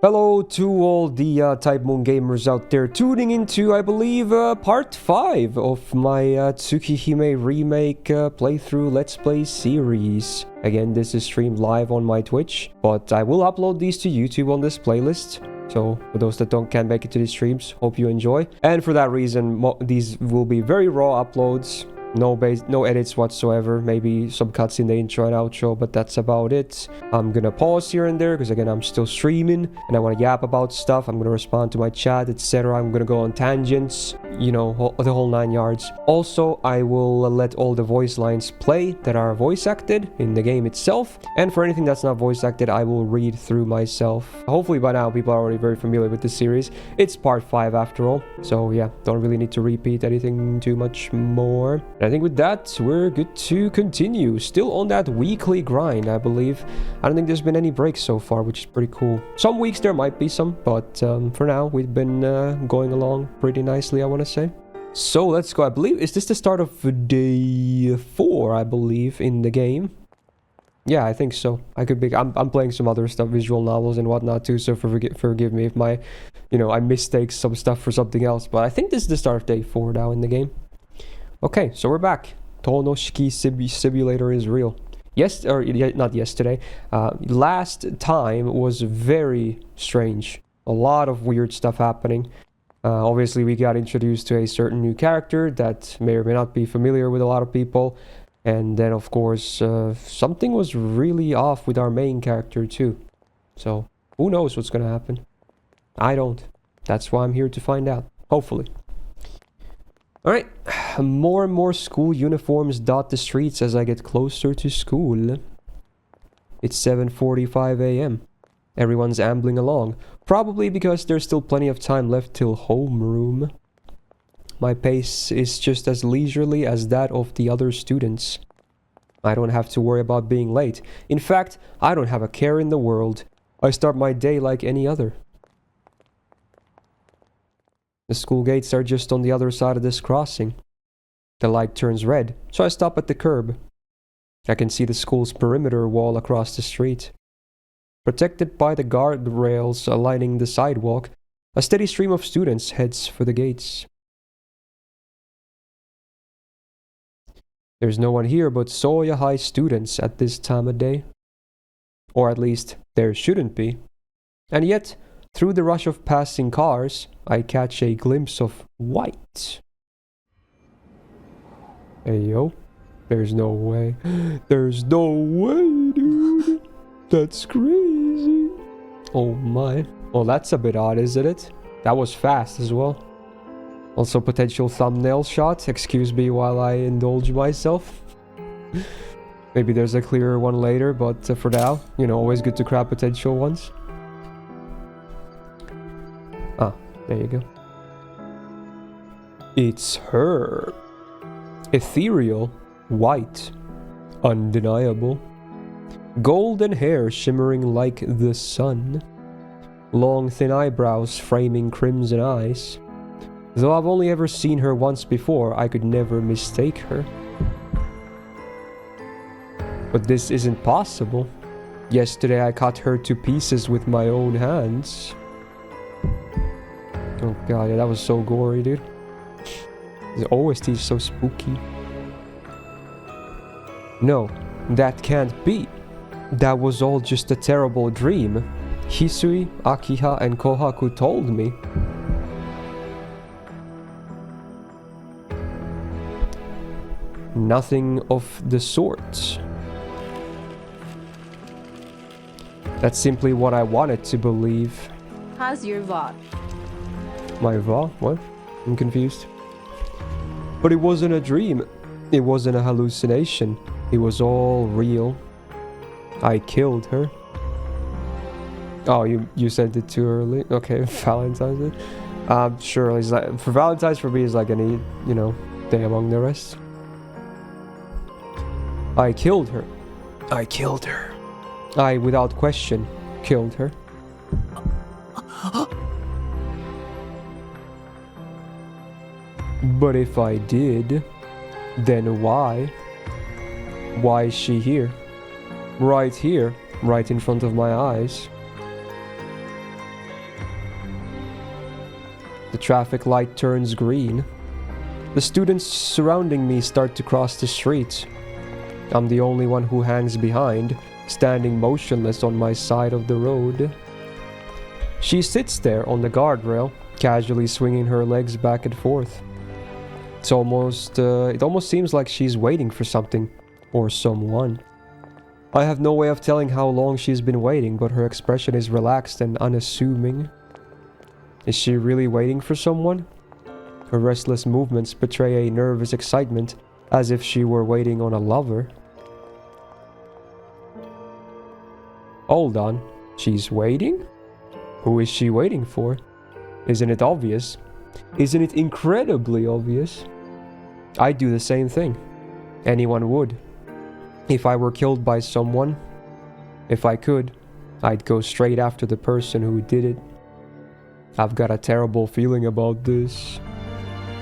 Hello to all the Type Moon gamers out there tuning into, I believe, part 5 of my Tsukihime remake playthrough Let's Play series. Again, this is streamed live on my Twitch, but I will upload these to YouTube on this playlist. So, for those that can't make it to these streams, hope you enjoy. And for that reason, these will be very raw uploads. No edits whatsoever, maybe some cuts in the intro and outro, but that's about it. I'm gonna pause here and there because again I'm still streaming and I want to yap about stuff. I'm gonna respond to my chat, etc. I'm gonna go on tangents, you know, the whole 9 yards. Also, I will let all the voice lines play that are voice acted in the game itself, and for anything that's not voice acted I will read through myself. Hopefully by now people are already very familiar with this series. It's part 5 after all, so yeah, don't really need to repeat anything too much more. I think with that, we're good to continue. Still on that weekly grind, I believe. I don't think there's been any breaks so far, which is pretty cool. Some weeks there might be some, but for now, we've been going along pretty nicely, I want to say. So let's go. I believe, is this the start of day 4, I believe, in the game? Yeah, I think so. I could be. I'm playing some other stuff, visual novels and whatnot too, so forgive me if my, I mistake some stuff for something else. But I think this is the start of day 4 now in the game. Okay, so we're back. Tonoshiki Simulator is real. Not yesterday. Last time was very strange. A lot of weird stuff happening. Obviously, we got introduced to a certain new character that may or may not be familiar with a lot of people. And then, of course, something was really off with our main character, too. So, who knows what's gonna happen? I don't. That's why I'm here to find out. Hopefully. Alright, more and more school uniforms dot the streets as I get closer to school. It's 7:45 a.m. Everyone's ambling along, probably because there's still plenty of time left till homeroom. My pace is just as leisurely as that of the other students. I don't have to worry about being late. In fact, I don't have a care in the world. I start my day like any other. The school gates are just on the other side of this crossing. The light turns red, so I stop at the curb. I can see the school's perimeter wall across the street. Protected by the guardrails lining the sidewalk, a steady stream of students heads for the gates. There's no one here but Soya High students at this time of day. Or at least, there shouldn't be. And yet, through the rush of passing cars, I catch a glimpse of white. Hey yo, there's no way. There's no way, dude. That's crazy. Oh my. Well, that's a bit odd, isn't it? That was fast as well. Also potential thumbnail shot. Excuse me while I indulge myself. Maybe there's a clearer one later, but for now, always good to grab potential ones. There you go. It's her. Ethereal, white, undeniable. Golden hair shimmering like the sun. Long thin eyebrows framing crimson eyes. Though I've only ever seen her once before, I could never mistake her. But this isn't possible. Yesterday I cut her to pieces with my own hands. Oh god, yeah, that was so gory, dude. The OST is so spooky. No, that can't be. That was all just a terrible dream. Hisui, Akiha, and Kohaku told me. Nothing of the sort. That's simply what I wanted to believe. How's your VOD? My VOD? What? I'm confused. But it wasn't a dream. It wasn't a hallucination. It was all real. I killed her. Oh, you sent it too early? Okay, Valentine's Day. Sure, it's like, for Valentine's for me is like any, day among the rest. I killed her. I killed her. I, without question, killed her. But if I did, then why? Why is she here? Right here, right in front of my eyes. The traffic light turns green. The students surrounding me start to cross the street. I'm the only one who hangs behind, standing motionless on my side of the road. She sits there on the guardrail, casually swinging her legs back and forth. It almost seems like she's waiting for something or someone. I have no way of telling how long she's been waiting, but her expression is relaxed and unassuming. Is she really waiting for someone? Her restless movements betray a nervous excitement, as if she were waiting on a lover. Hold on, she's waiting? Who is she waiting for? Isn't it obvious? Isn't it incredibly obvious? I'd do the same thing. Anyone would. If I were killed by someone, if I could, I'd go straight after the person who did it. I've got a terrible feeling about this.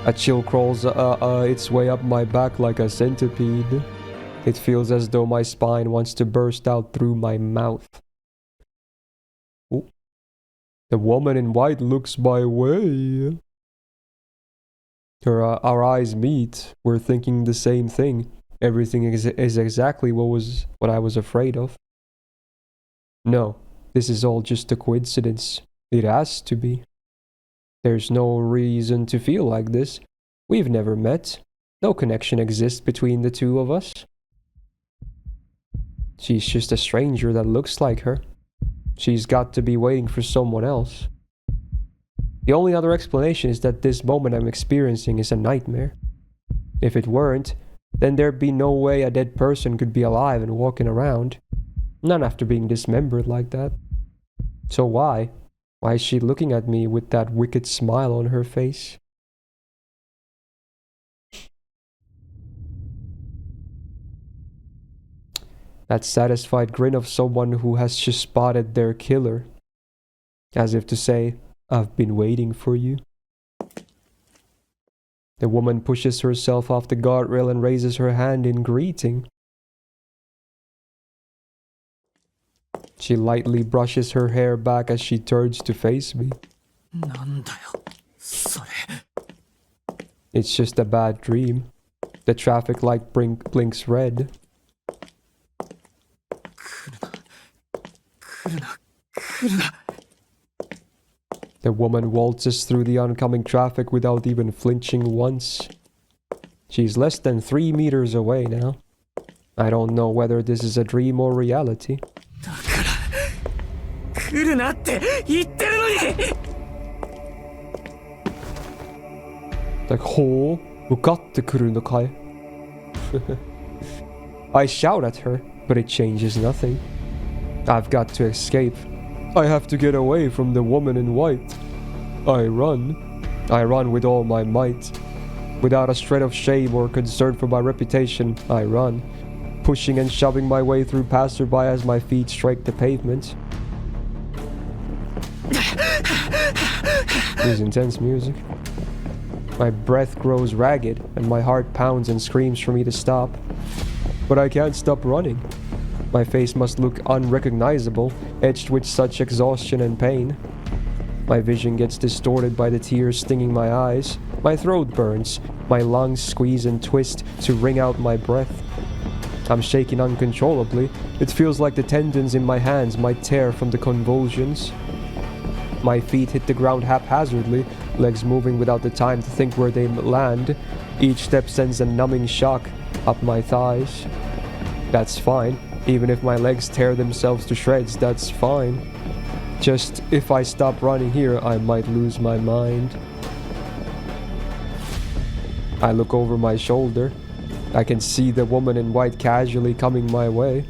A chill crawls its way up my back like a centipede. It feels as though my spine wants to burst out through my mouth. Ooh. The woman in white looks my way. Our eyes meet. We're thinking the same thing. Everything is exactly what I was afraid of. No, this is all just a coincidence. It has to be. There's no reason to feel like this. We've never met. No connection exists between the two of us. She's just a stranger that looks like her. She's got to be waiting for someone else. The only other explanation is that this moment I'm experiencing is a nightmare. If it weren't, then there'd be no way a dead person could be alive and walking around. Not after being dismembered like that. So why? Why is she looking at me with that wicked smile on her face? That satisfied grin of someone who has just spotted their killer. As if to say, I've been waiting for you. The woman pushes herself off the guardrail and raises her hand in greeting. She lightly brushes her hair back as she turns to face me. It's just a bad dream. The traffic light blinks red. The woman waltzes through the oncoming traffic without even flinching once. She's less than 3 meters away now. I don't know whether this is a dream or reality. Like, ho, mukatte kuru no kai? I shout at her, but it changes nothing. I've got to escape. I have to get away from the woman in white. I run. I run with all my might. Without a shred of shame or concern for my reputation, I run, pushing and shoving my way through passerby as my feet strike the pavement. This is intense music. My breath grows ragged and my heart pounds and screams for me to stop. But I can't stop running. My face must look unrecognizable, etched with such exhaustion and pain. My vision gets distorted by the tears stinging my eyes. My throat burns. My lungs squeeze and twist to wring out my breath. I'm shaking uncontrollably. It feels like the tendons in my hands might tear from the convulsions. My feet hit the ground haphazardly, legs moving without the time to think where they land. Each step sends a numbing shock up my thighs. That's fine. Even if my legs tear themselves to shreds, that's fine. Just, if I stop running here, I might lose my mind. I look over my shoulder. I can see the woman in white casually coming my way.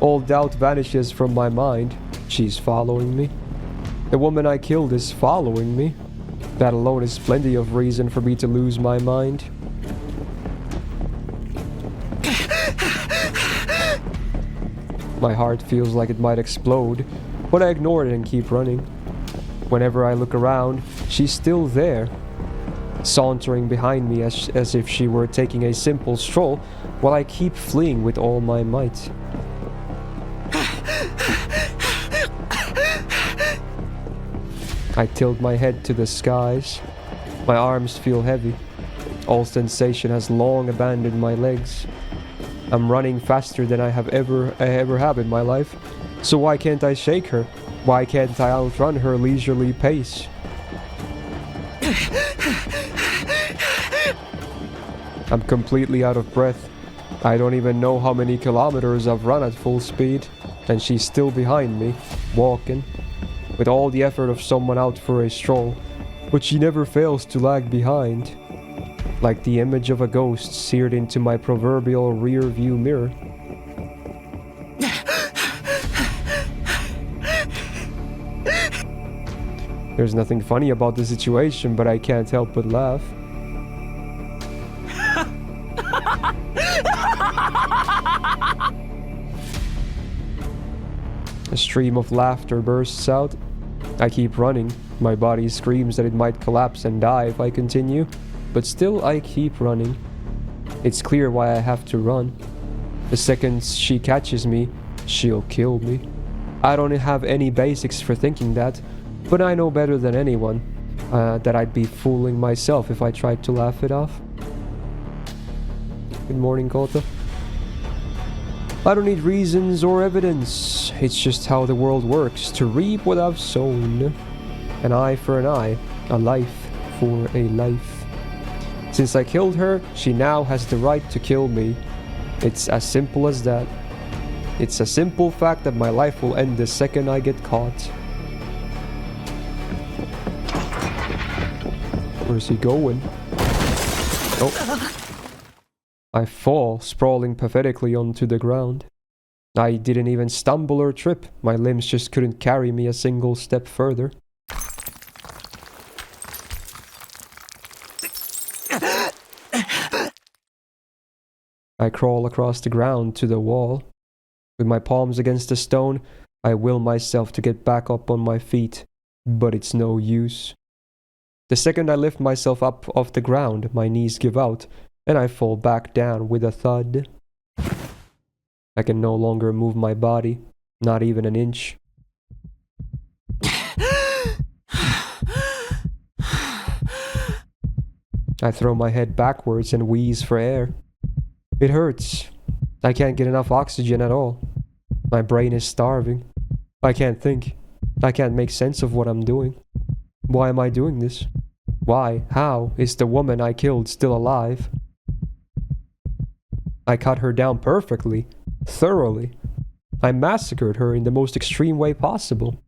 All doubt vanishes from my mind. She's following me. The woman I killed is following me. That alone is plenty of reason for me to lose my mind. My heart feels like it might explode, but I ignore it and keep running. Whenever I look around, she's still there, sauntering behind me as if she were taking a simple stroll, while I keep fleeing with all my might. I tilt my head to the skies. My arms feel heavy. All sensation has long abandoned my legs. I'm running faster than I ever have in my life. So why can't I shake her? Why can't I outrun her leisurely pace? I'm completely out of breath. I don't even know how many kilometers I've run at full speed, and she's still behind me, walking, with all the effort of someone out for a stroll, but she never fails to lag behind, like the image of a ghost seared into my proverbial rear view mirror. There's nothing funny about the situation, but I can't help but laugh. A stream of laughter bursts out. I keep running. My body screams that it might collapse and die if I continue, but still I keep running. It's clear why I have to run. The second she catches me, she'll kill me. I don't have any basics for thinking that, but I know better than anyone that I'd be fooling myself if I tried to laugh it off. Good morning, Kota. I don't need reasons or evidence. It's just how the world works, to reap what I've sown. An eye for an eye, a life for a life. Since I killed her, she now has the right to kill me. It's as simple as that. It's a simple fact that my life will end the second I get caught. Where's he going? Oh. I fall, sprawling pathetically onto the ground. I didn't even stumble or trip. My limbs just couldn't carry me a single step further. I crawl across the ground to the wall. With my palms against the stone, I will myself to get back up on my feet, but it's no use. The second I lift myself up off the ground, my knees give out, and I fall back down with a thud. I can no longer move my body, not even an inch. I throw my head backwards and wheeze for air. It hurts. I can't get enough oxygen at all. My brain is starving. I can't think. I can't make sense of what I'm doing. Why am I doing this? Why? How is the woman I killed still alive? I cut her down perfectly, thoroughly. I massacred her in the most extreme way possible.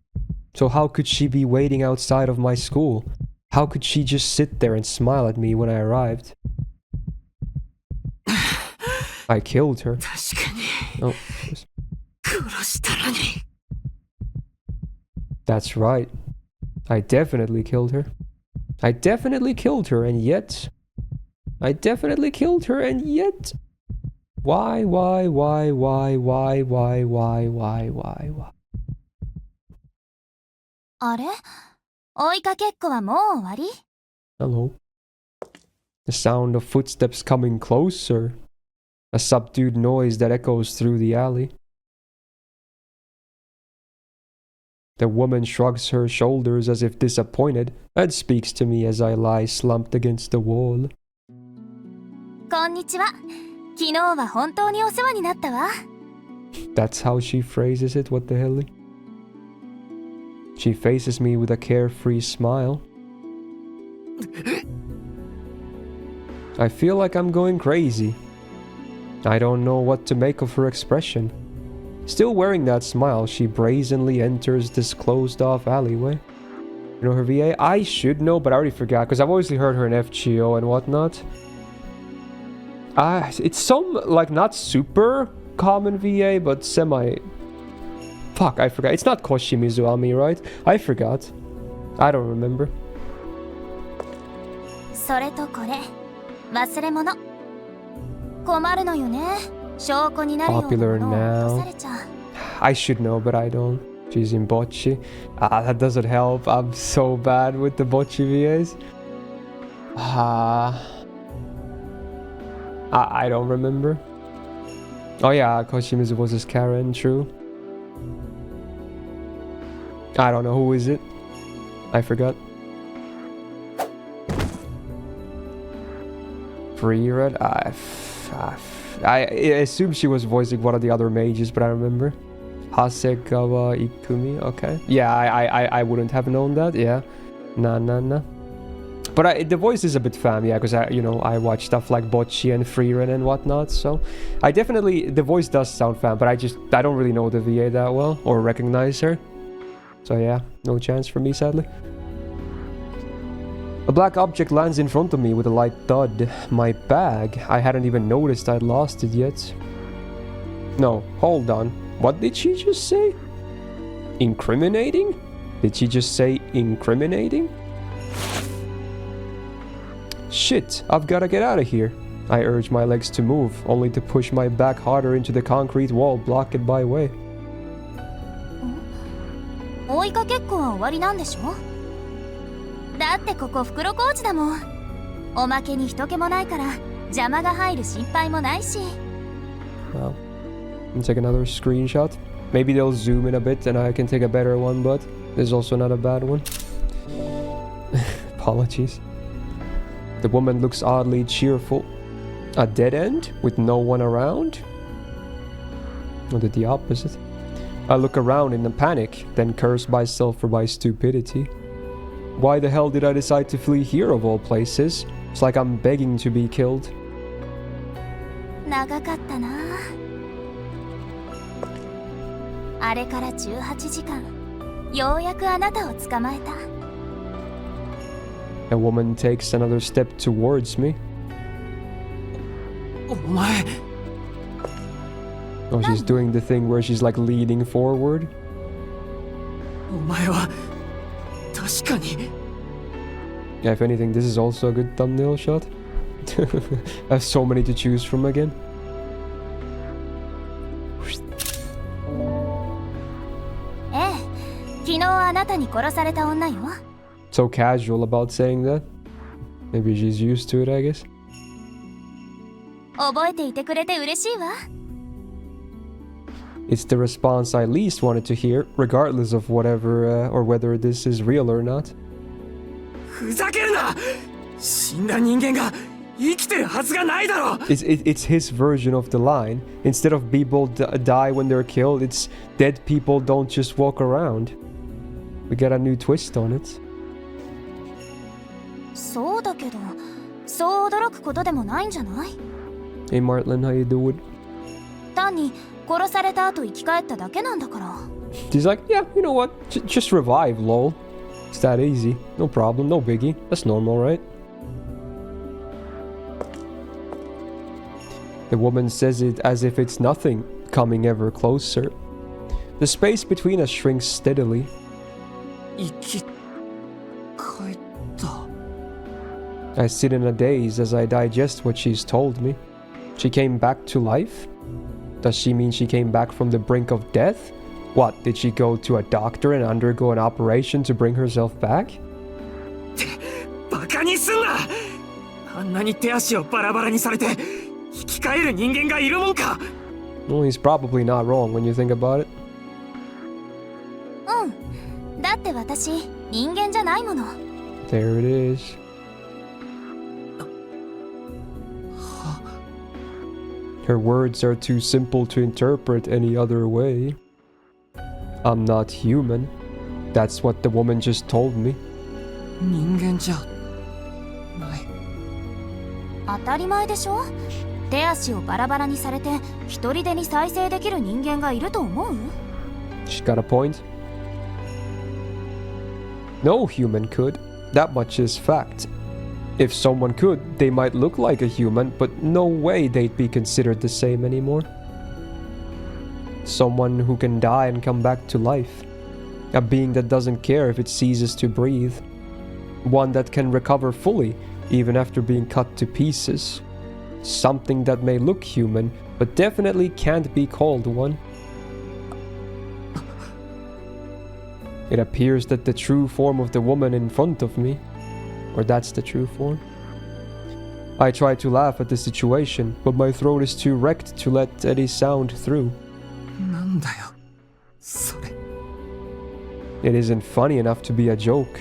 So how could she be waiting outside of my school? How could she just sit there and smile at me when I arrived? I killed her. Oh. That's right. I definitely killed her. I definitely killed her, and yet... Why? あれ？追いかけっこはもう終わり？ Hello. The sound of footsteps coming closer. A subdued noise that echoes through the alley. The woman shrugs her shoulders as if disappointed and speaks to me as I lie slumped against the wall. こんにちは。昨日は本当にお世話になったわ。 That's how she phrases it, what the hell? She faces me with a carefree smile. I feel like I'm going crazy. I don't know what to make of her expression. Still wearing that smile, she brazenly enters this closed-off alleyway. You know her VA? I should know, but I already forgot, because I've obviously heard her in FGO and whatnot. It's some, like, not super common VA, but semi... Fuck, I forgot. It's not Koshi Mizuami, right? I forgot. I don't remember. それとこれ、忘れ物。困るのよね。証拠になるようなものを落とされちゃう。I should know, but I don't. She's in bocce. That doesn't help. I'm so bad with the bocce VAs. I don't remember. Oh yeah, Koshimizu was his Karen, true. I don't know, who is it? I forgot. Free red. I assume she was voicing one of the other mages, but I remember. Hasegawa Ikumi. Okay. Yeah, I wouldn't have known that. Yeah. Nah. But the voice is a bit fam, yeah, because I watch stuff like Bocchi and Freeren and whatnot, so I definitely, the voice does sound fam, but I don't really know the VA that well or recognize her. So yeah, no chance for me, sadly. A black object lands in front of me with a light thud. My bag. I hadn't even noticed I'd lost it yet. No, hold on. What did she just say? Incriminating? Did she just say incriminating? Shit, I've gotta get out of here. I urge my legs to move, only to push my back harder into the concrete wall, blocked by way. 追いかけっこは終わりなんでしょ？だってここ袋小路だもん。おまけに人気もないから邪魔が入る心配もないし。Well, I'll take another screenshot. Maybe they'll zoom in a bit and I can take a better one, but this is also not a bad one. Apologies. The woman looks oddly cheerful. A dead end with no one around? Or the opposite? I look around in a panic, then curse myself for my stupidity. Why the hell did I decide to flee here of all places? It's like I'm begging to be killed. 長かったな。あれから18時間、ようやくあなたを捕まえた。A woman takes another step towards me. お前。 Oh, she's doing the thing where she's like leaning forward. お前は確かに。 Yeah, if anything, this is also a good thumbnail shot. I have so many to choose from again. So casual about saying that. Maybe she's used to it, I guess. 覚えていてくれて嬉しいわ。 It's the response I least wanted to hear, regardless of whatever or whether this is real or not. ふざけるな。死んだ人間が生きてるはずがないだろ。 It's his version of the line. Instead of people die when they're killed, it's dead people don't just walk around. We got a new twist on it. そうだけど、そう驚くことでもないんじゃない？ Hey Martlin, how you doing? 単に殺された後生き返っただけなんだから。 She's like, yeah, you know what? Just revive, lol. It's that easy. No problem, no biggie. That's normal, right? The woman says it as if it's nothing, coming ever closer. The space between us shrinks steadily. 生き返った。 I sit in a daze as I digest what she's told me. She came back to life? Does she mean she came back from the brink of death? What, did she go to a doctor and undergo an operation to bring herself back? バカにすんな。あんなに手足をバラバラにされて生き返る人間がいるもんか。 Well, he's probably not wrong when you think about it. うん。だって私、人間じゃないもの。 There it is. Her words are too simple to interpret any other way. I'm not human. That's what the woman just told me. 人間じゃない。当たり前でしょ？手足をバラバラにされて一人でに再生できる人間がいると思う？ She's got a point. No human could. That much is fact. If someone could, they might look like a human, but no way they'd be considered the same anymore. Someone who can die and come back to life. A being that doesn't care if it ceases to breathe. One that can recover fully, even after being cut to pieces. Something that may look human, but definitely can't be called one. It appears that the true form of the woman in front of me, or that's the true form. I try to laugh at the situation, but my throat is too wrecked to let any sound through. なんだよ、それ。 It isn't funny enough to be a joke.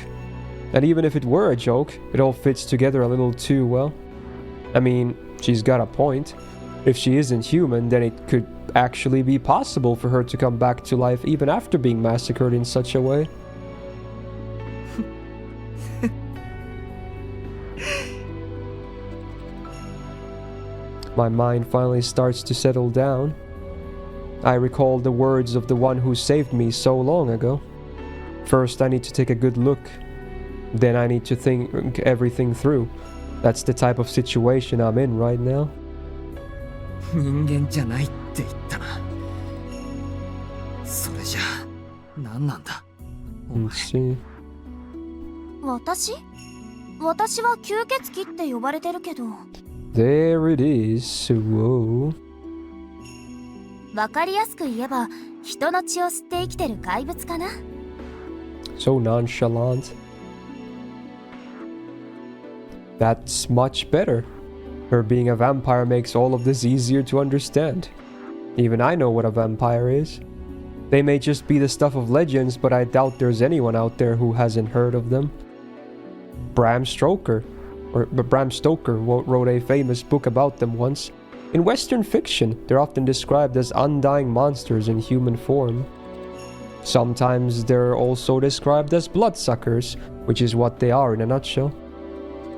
And even if it were a joke, it all fits together a little too well. I mean, she's got a point. If she isn't human, then it could actually be possible for her to come back to life even after being massacred in such a way. My mind finally starts to settle down. I recall the words of the one who saved me so long ago. First, I need to take a good look. Then I need to think everything through. That's the type of situation I'm in right now. 人間じゃないって言ったな。それじゃあ何なんだお前。 Let's see. 私は吸血鬼って呼ばれてるけど。 There it is. Whoa. わかりやすく言えば人の血を吸って生きてる怪物かな。 So nonchalant. That's much better. Her being a vampire makes all of this easier to understand. Even I know what a vampire is. They may just be the stuff of legends, but I doubt there's anyone out there who hasn't heard of them. Bram Stoker wrote a famous book about them once. In Western fiction, they're often described as undying monsters in human form. Sometimes they're also described as bloodsuckers, which is what they are in a nutshell.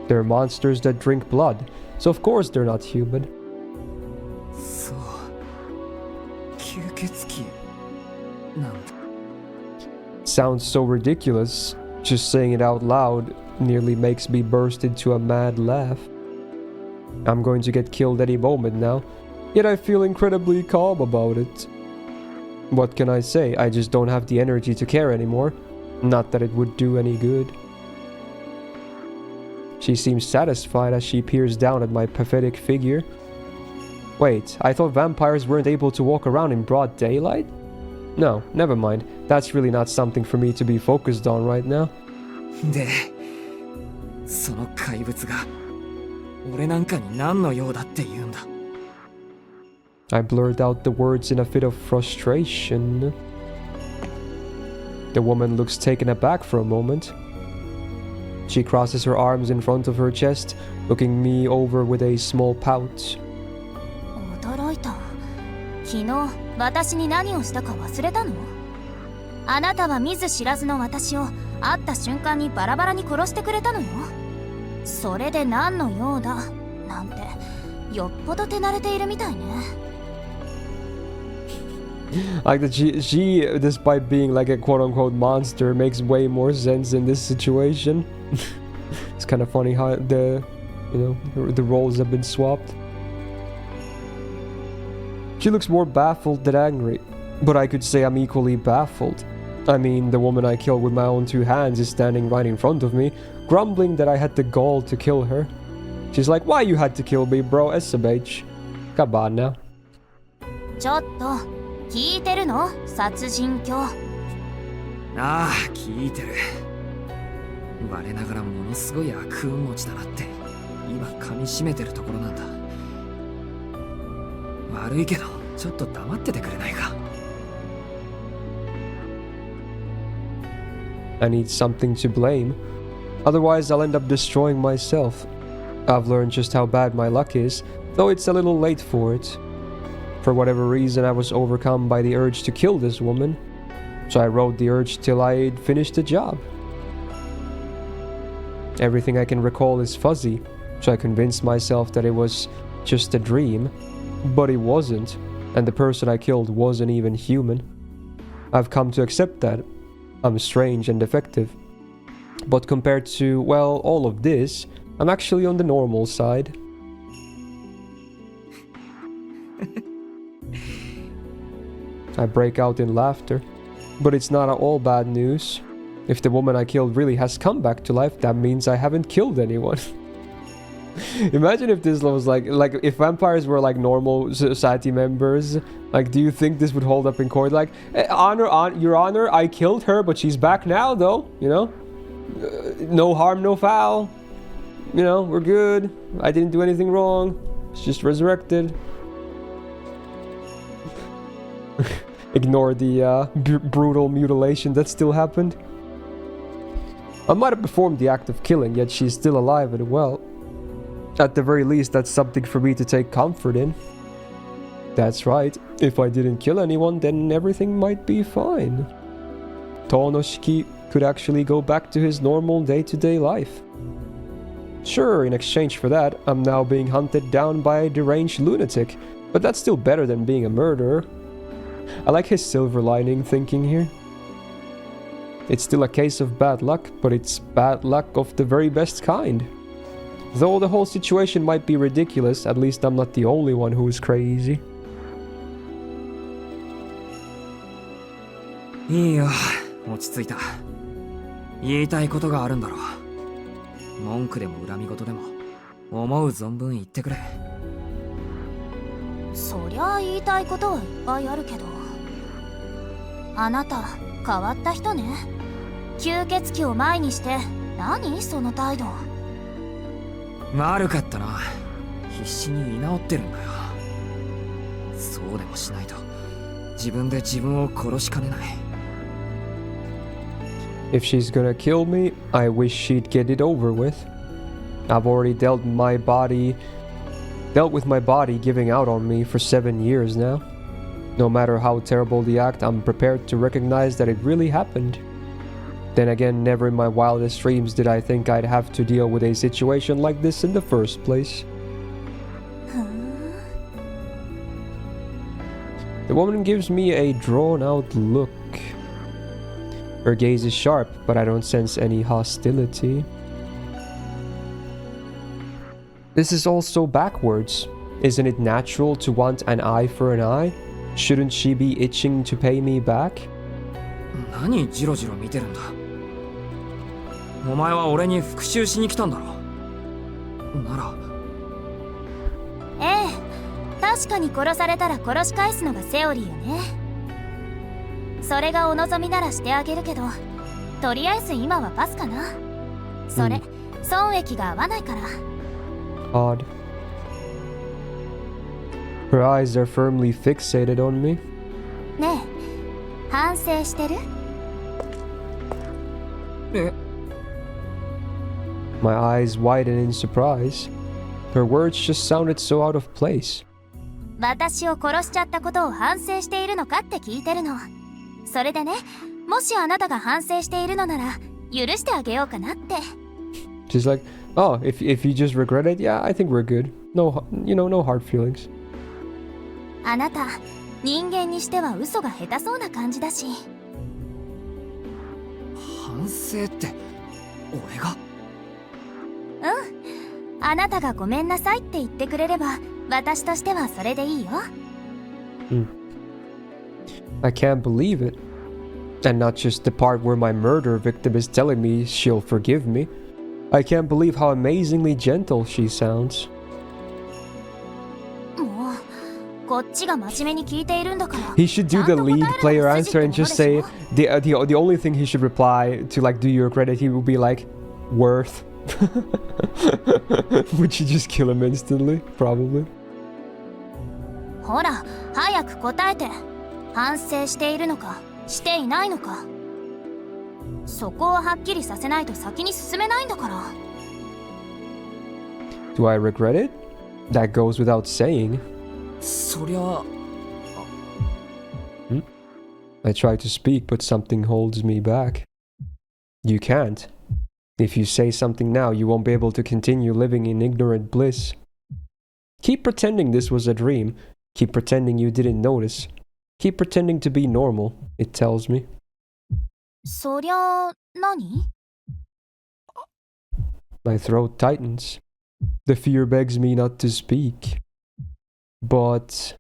They're monsters that drink blood, so of course they're not human. そう。吸血鬼なんだ。 Sounds so ridiculous. Just saying it out loud nearly makes me burst into a mad laugh. I'm going to get killed any moment now, yet I feel incredibly calm about it. What can I say? I just don't have the energy to care anymore. Not that it would do any good. She seems satisfied as she peers down at my pathetic figure. Wait, I thought vampires weren't able to walk around in broad daylight? No, never mind. That's really not something for me to be focused on right now. で、その怪物が俺なんかに何の用だって言うんだ。 I blurred out the words in a fit of frustration. The woman looks taken aback for a moment. She crosses her arms in front of her chest, looking me over with a small pout. 驚いた。昨日私に何をしたか忘れたの？あなたは見ず知らずの私を会った瞬間にバラバラに殺してくれたのよ。それで何の用だなんてよっぽど手慣れているみたいね。 Like that she, despite being like a quote-unquote monster, makes way more sense in this situation. It's kind of funny how the roles have been swapped. She looks more baffled than angry, but I could say I'm equally baffled. I mean, the woman I killed with my own two hands is standing right in front of me, grumbling that I had the gall to kill her. She's like, why you had to kill me, bro? SMH. Come on now. ちょっと聞いてるの？殺人狂。ああ、聞いてる。我ながらものすごい悪運持ちだなって今噛み締めてるところなんだ。悪いけどちょっと黙っててくれないか。 I need something to blame. Otherwise, I'll end up destroying myself. I've learned just how bad my luck is, though it's a little late for it. For whatever reason, I was overcome by the urge to kill this woman, so I rode the urge till I'd finished the job. Everything I can recall is fuzzy, so I convinced myself that it was just a dream, but it wasn't, and the person I killed wasn't even human. I've come to accept that. I'm strange and defective. But compared to, well, all of this, I'm actually on the normal side. I break out in laughter. But it's not all bad news. If the woman I killed really has come back to life, that means I haven't killed anyone. Imagine if this was like if vampires were like normal society members. Like, do you think this would hold up in court? Like, your honor, I killed her, but she's back now, though. You know, no harm, no foul. You know, we're good. I didn't do anything wrong. It's just resurrected. Ignore the brutal mutilation that still happened. I might have performed the act of killing, yet she's still alive and well. At the very least, that's something for me to take comfort in. That's right. If I didn't kill anyone, then everything might be fine. Tonoshiki could actually go back to his normal day-to-day life. Sure, in exchange for that, I'm now being hunted down by a deranged lunatic, but that's still better than being a murderer. I like his silver lining thinking here. It's still a case of bad luck, but it's bad luck of the very best kind. Though the whole situation might be ridiculous, at least I'm not the only one who is crazy. いいよ、落ち着いた。言いたいことがあるんだろう。文句でも恨み事でも思う存分言ってくれ。そりゃ言いたいことはいっぱいあるけど、あなた変わった人ね。吸血鬼を前にして何その態度。悪かったな。必死に居直ってるんだよ。そうでもしないと自分で自分を殺しかねない。If she's gonna kill me, I wish she'd get it over with. I've already dealt with my body giving out on me for 7 years now. No matter how terrible the act, I'm prepared to recognize that it really happened. Then again, never in my wildest dreams did I think I'd have to deal with a situation like this in the first place. The woman gives me a drawn-out look. Her gaze is sharp, but I don't sense any hostility. This is also backwards. Isn't it natural to want an eye for an eye? Shouldn't she be itching to pay me back? 何ジロジロ見てるんだ。お前は俺に復讐しに来たんだろ。なら。ええ、確かに殺されたら殺し返すのがセオリーよね。それがお望みならしてあげるけど、とりあえず今はパスかな。それ、損益が合わないから。Odd. Her eyes are firmly fixated on me. ねえ、反省してる？え？ My eyes widen in surprise. Her words just sounded so out of place. 私を殺しちゃったことを反省しているのかって聞いてるの。それでね、もしあなたが反省しているのなら許してあげようかなって。 She's like, oh, if you just regret it, yeah, I think we're good. No, no hard feelings. あなた、人間にしては嘘が下手そうな感じだし。反省って俺が？うん、あなたがごめんなさいって言ってくれれば私としてはそれでいいよ。I can't believe it. And not just the part where my murder victim is telling me she'll forgive me. I can't believe how amazingly gentle she sounds. もう、こっちが真面目に聞いているんだから。He should do the lead player answer and just say the only thing he should reply to, like, do you regret it? He would be like, worth. Would you just kill him instantly? Probably. ほら、早く答えて。反省しているのか、していないのか。そこをはっきりさせないと先に進めないんだから。Do I regret it? That goes without saying. そりゃ。I try to speak, but something holds me back. You can't. If you say something now, you won't be able to continue living in ignorant bliss. Keep pretending this was a dream. Keep pretending you didn't notice. Keep pretending to be normal, it tells me. そりゃ、何？ My throat tightens. The fear begs me not to speak. But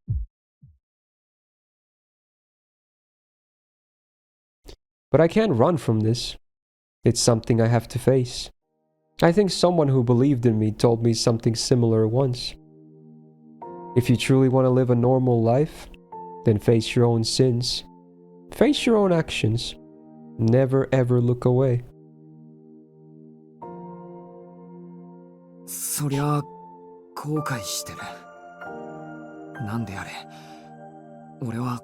I can't run from this. It's something I have to face. I think someone who believed in me told me something similar once. If you truly want to live a normal life, then face your own sins. Face your own actions. Never ever look away. そりゃ後悔してる。なんであれ、俺は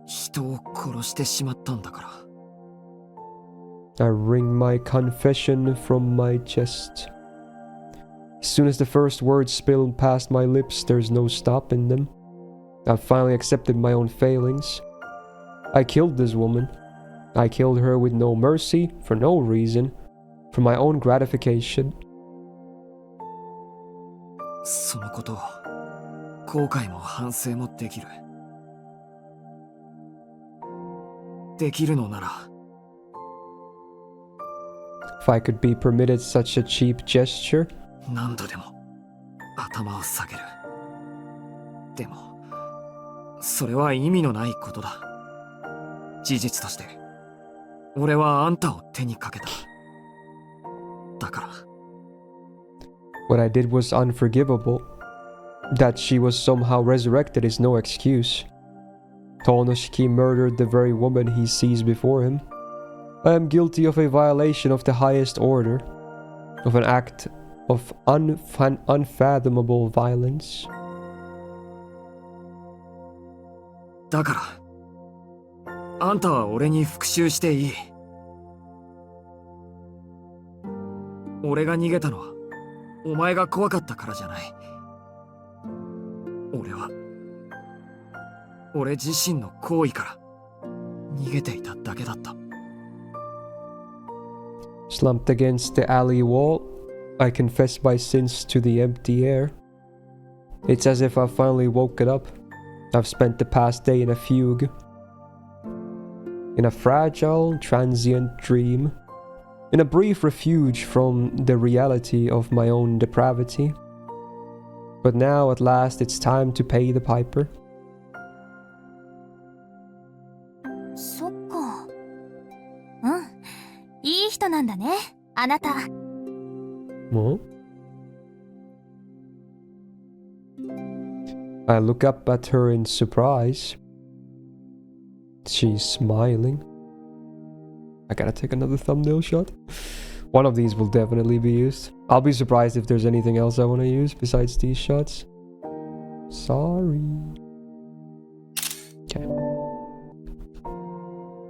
人を殺してしまったんだから。I wring my confession from my chest. As soon as the first words spill past my lips, there's no stopping them. I've finally accepted my own failings. I killed this woman. I killed her with no mercy, for no reason, for my own gratification. そのことを後悔も反省もできる。できるのなら。If I could be permitted such a cheap gesture. 何度でも頭を下げる。でもそれは意味のないことだ。事実として俺はあんたを手にかけた。だから What I did was unforgivable. That she was somehow resurrected is no excuse. Tonoshiki murdered the very woman he sees before him. I am guilty of a violation of the highest order, of an act of unfathomable violence. だからあんたは俺に復讐していい。俺が逃げたのはお前が怖かったからじゃない。俺自身の行為から逃げていただけだった。Slumped against the alley wall, I confess my sins to the empty air. It's as if I've finally woken up. I've spent the past day in a fugue. In a fragile, transient dream. In a brief refuge from the reality of my own depravity. But now, at last, it's time to pay the piper. そっか。うん。いい人なんだね、あなた。What? I look up at her in surprise. She's smiling. I gotta take another thumbnail shot. One of these will definitely be used. I'll be surprised if there's anything else I want to use besides these shots. Sorry. Okay.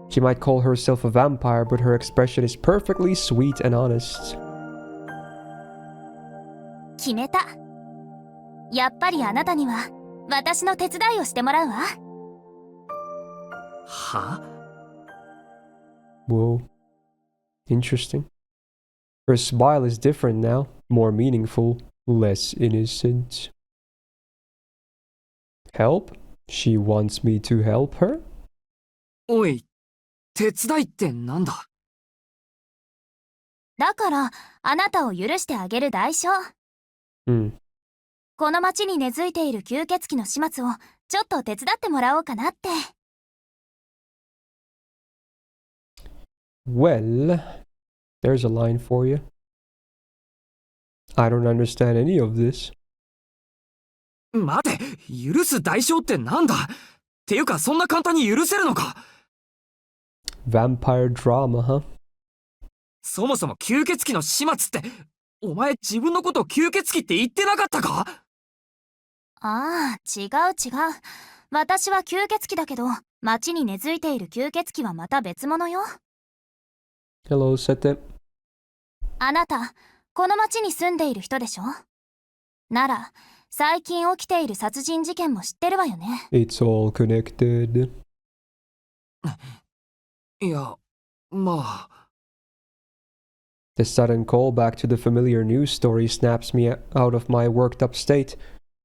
She might call herself a vampire, but her expression is perfectly sweet and honest. 決めた。やっぱりあなたには私の手伝いをしてもらうわ。は？ Whoa. Interesting. Her smile is different now, more meaningful, less innocent. Help? She wants me to help her? おい、手伝いってなんだ？だからあなたを許してあげる代償。この町に根付いている吸血鬼の始末をちょっと手伝ってもらおうかなって。Well, there's a line for you. I don't understand any of this. 待て、許す代償ってなんだ？っていうかそんな簡単に許せるのか？ Vampire drama, huh? そもそも吸血鬼の始末って、お前自分のことを吸血鬼って言ってなかったか？ああ、違う。私は吸血鬼だけど、町に根付いている吸血鬼はまた別物よ。Hello, Sete. あなた、この町に住んでいる人でしょ？なら、最近起きている殺人事件も知ってるわよね。It's all connected. いや、まあ。The sudden callback to the familiar news story snaps me out of my worked up state.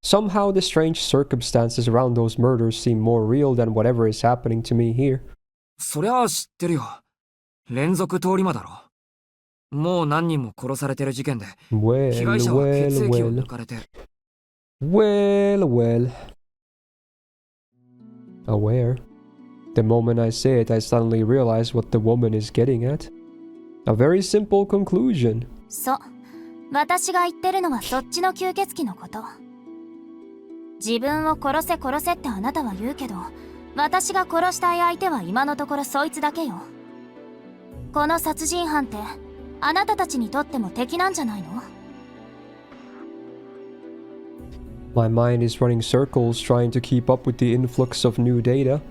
Somehow the strange circumstances around those murders seem more real than whatever is happening to me here. そりゃ知ってるよ。連続通り魔だろ。もう何人も殺されてる事件で、被害者は血液を抜かれて。Well. Aware. The moment I say it, I suddenly realize what the woman is getting at. A very simple conclusion. そう。私が言ってるのはそっちの吸血鬼のこと。自分を殺せってあなたは言うけど、私が殺したい相手は今のところそいつだけよ。この殺人犯ってあなたたちにとっても敵なんじゃないの？ My mind is running circles trying to keep up with the influx of new data.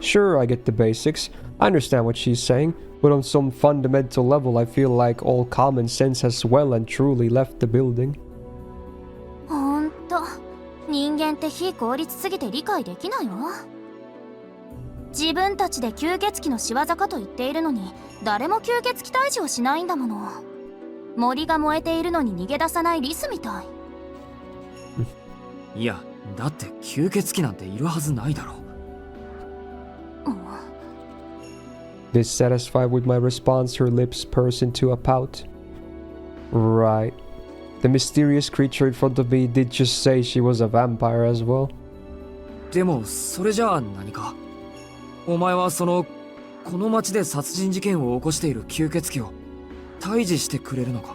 Sure, I get the basics. I understand what she's saying, but on some fundamental level I feel like all common sense has well and truly left the building. ほんと、人間って非効率すぎて理解できないわ。自分たちで吸血鬼の仕業かと言っているのに、誰も吸血鬼退治をしないんだもの。森が燃えているのに逃げ出さないリスみたい。いや、だって吸血鬼なんているはずないだろ。Dissatisfied with my response, her lips purse into a pout. Right. The mysterious creature in front of me did just say she was a vampire as well. でもそれじゃあ何か。お前はこの町で殺人事件を起こしている吸血鬼を退治してくれるのか。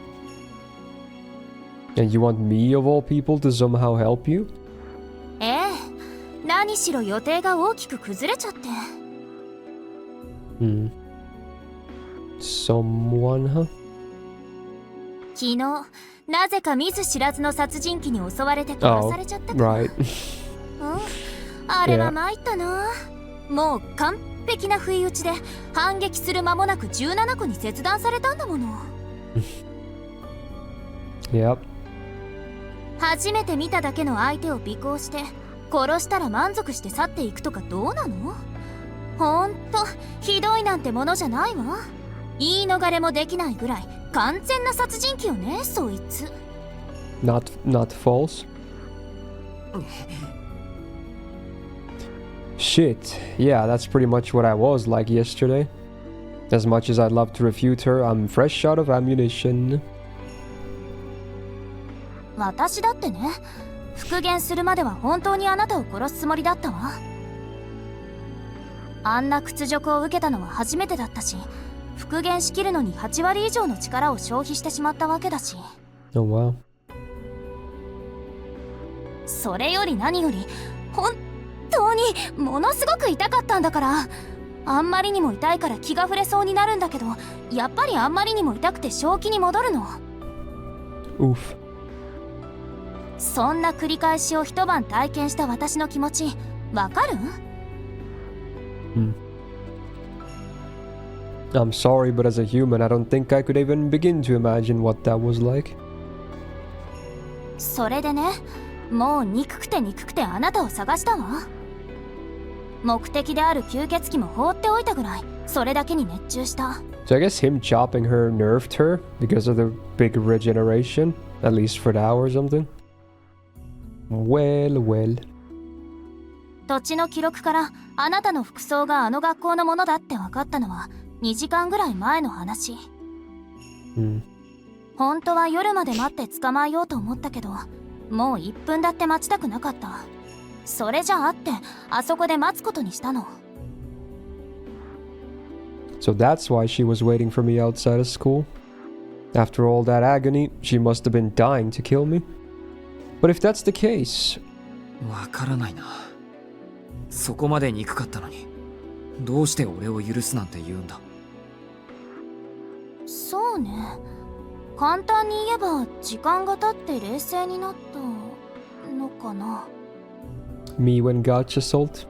And you want me of all people to somehow help you? ええ、何しろ予定が大きく崩れちゃって。Someone, huh? 昨日、なぜか見ず知らずの殺人鬼に襲われて殺されちゃったから。right. あれは参ったな。もう完璧な不意打ちで反撃する間もなく17個に切断されたんだもの。Yep. 初めて見ただけの相手を尾行して殺したら満足して去っていくとかどうなの？ほんとひどいなんてものじゃないわ。言い逃れもできないぐらい完全な殺人鬼よね、そいつ。Not false. Shit. Yeah, that's pretty much what I was like yesterday. As much as I'd love to refute her, I'm fresh out of ammunition. 私だってね、復元するまでは本当にあなたを殺すつもりだったわ。あんな屈辱を受けたのは初めてだったし、復元しきるのに8割以上の力を消費してしまったわけだし。Oh wow. それより何より本当にものすごく痛かったんだから。あんまりにも痛いから気が触れそうになるんだけど、やっぱりあんまりにも痛くて正気に戻るの。Oof. そんな繰り返しを一晩体験した私の気持ち、わかる？ I'm sorry, but as a human, I don't think I could even begin to imagine what that was like. それでね、もう憎くてあなたを探したわ。目的である吸血鬼も放っておいたぐらい、それだけに熱中した。So I guess him chopping her nerfed her because of the big regeneration, at least for now or something. Well. 土地の記録からあなたの服装があの学校のものだって分かったのは2時間ぐらい前の話。本当は夜まで待って捕まえようと思ったけど、もう1分だって待ちたくなかった。それじゃあってあそこで待つことにしたの。So that's why she was waiting for me outside of school. After all that agony, she must have been dying to kill me. But if that's the case... わからないな。そこまで憎かったのに、どうして俺を許すなんて言うんだ。そうね。簡単に言えば時間が経って冷静になったのかな。Me when gotcha salt?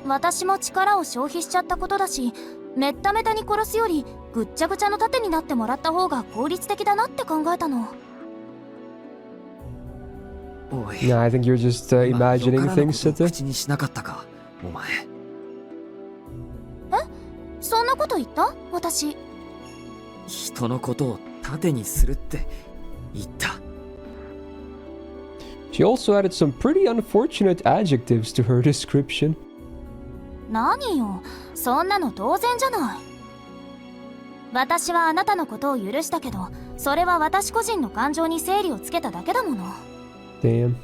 私も力を消費しちゃったことだし、めっためたに殺すよりぐっちゃぐちゃの盾になってもらった方が効率的だなって考えたの。おい。Yeah, I think you're just imagining things, Sita. 口にしなかったか、お前。そんなこと言った？私。人のことを盾にするって言った。She also added some pretty unfortunate adjectives to her description. 何よ、そんなの当然じゃない。私はあなたのことを許したけど、それは私個人の感情に整理をつけただけだもの。Damn.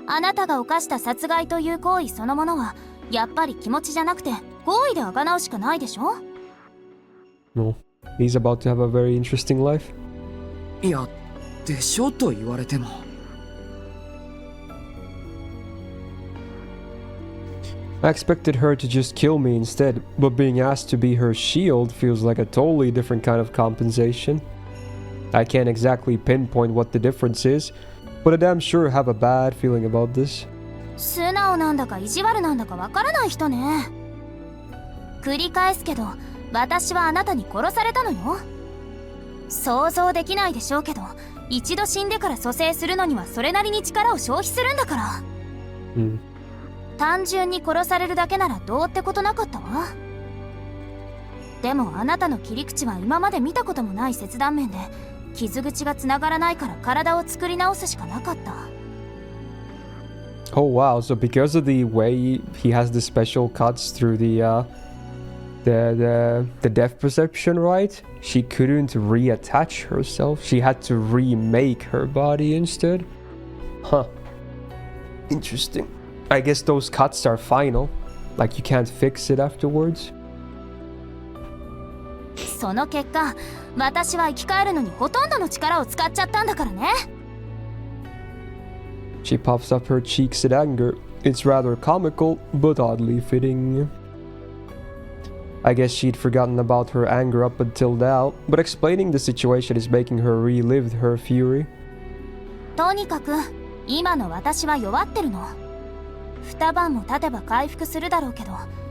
あなたが犯した殺害という行為そのものはやっぱり気持ちじゃなくて行為で贖うしかないでしょ。 No. He's about to have a very interesting life. いや、でしょと言われても。I expected her to just kill me instead, but being asked to be her shield feels like a totally different kind of compensation. I can't exactly pinpoint what the difference is, but I damn sure have a bad feeling about this. 素直なんだか意地悪なんだかわからない人ね。繰り返すけど、私はあなたに殺されたのよ。想像できないでしょうけど、一度死んでから蘇生するのにはそれなりに力を消費するんだから。単純に殺されるだけならどうってことなかったわ。でもあなたの切り口は今まで見たこともない切断面で、傷口がつながらないから体を作り直すしかなかった。Oh wow, so because of the way he has the special cuts through the depth perception, right? She couldn't reattach herself. She had to remake her body instead. Huh. Interesting. I guess those cuts are final. Like you can't fix it afterwards. その結果、私は生き返るのにほとんどの力を使っちゃったんだからね。She puffs up her cheeks in anger. It's rather comical, but oddly fitting. I guess she'd forgotten about her anger up until now, but explaining the situation is making her relive her fury. とにかく、今の私は弱ってるの。二晩も経てば回復するだろうけど、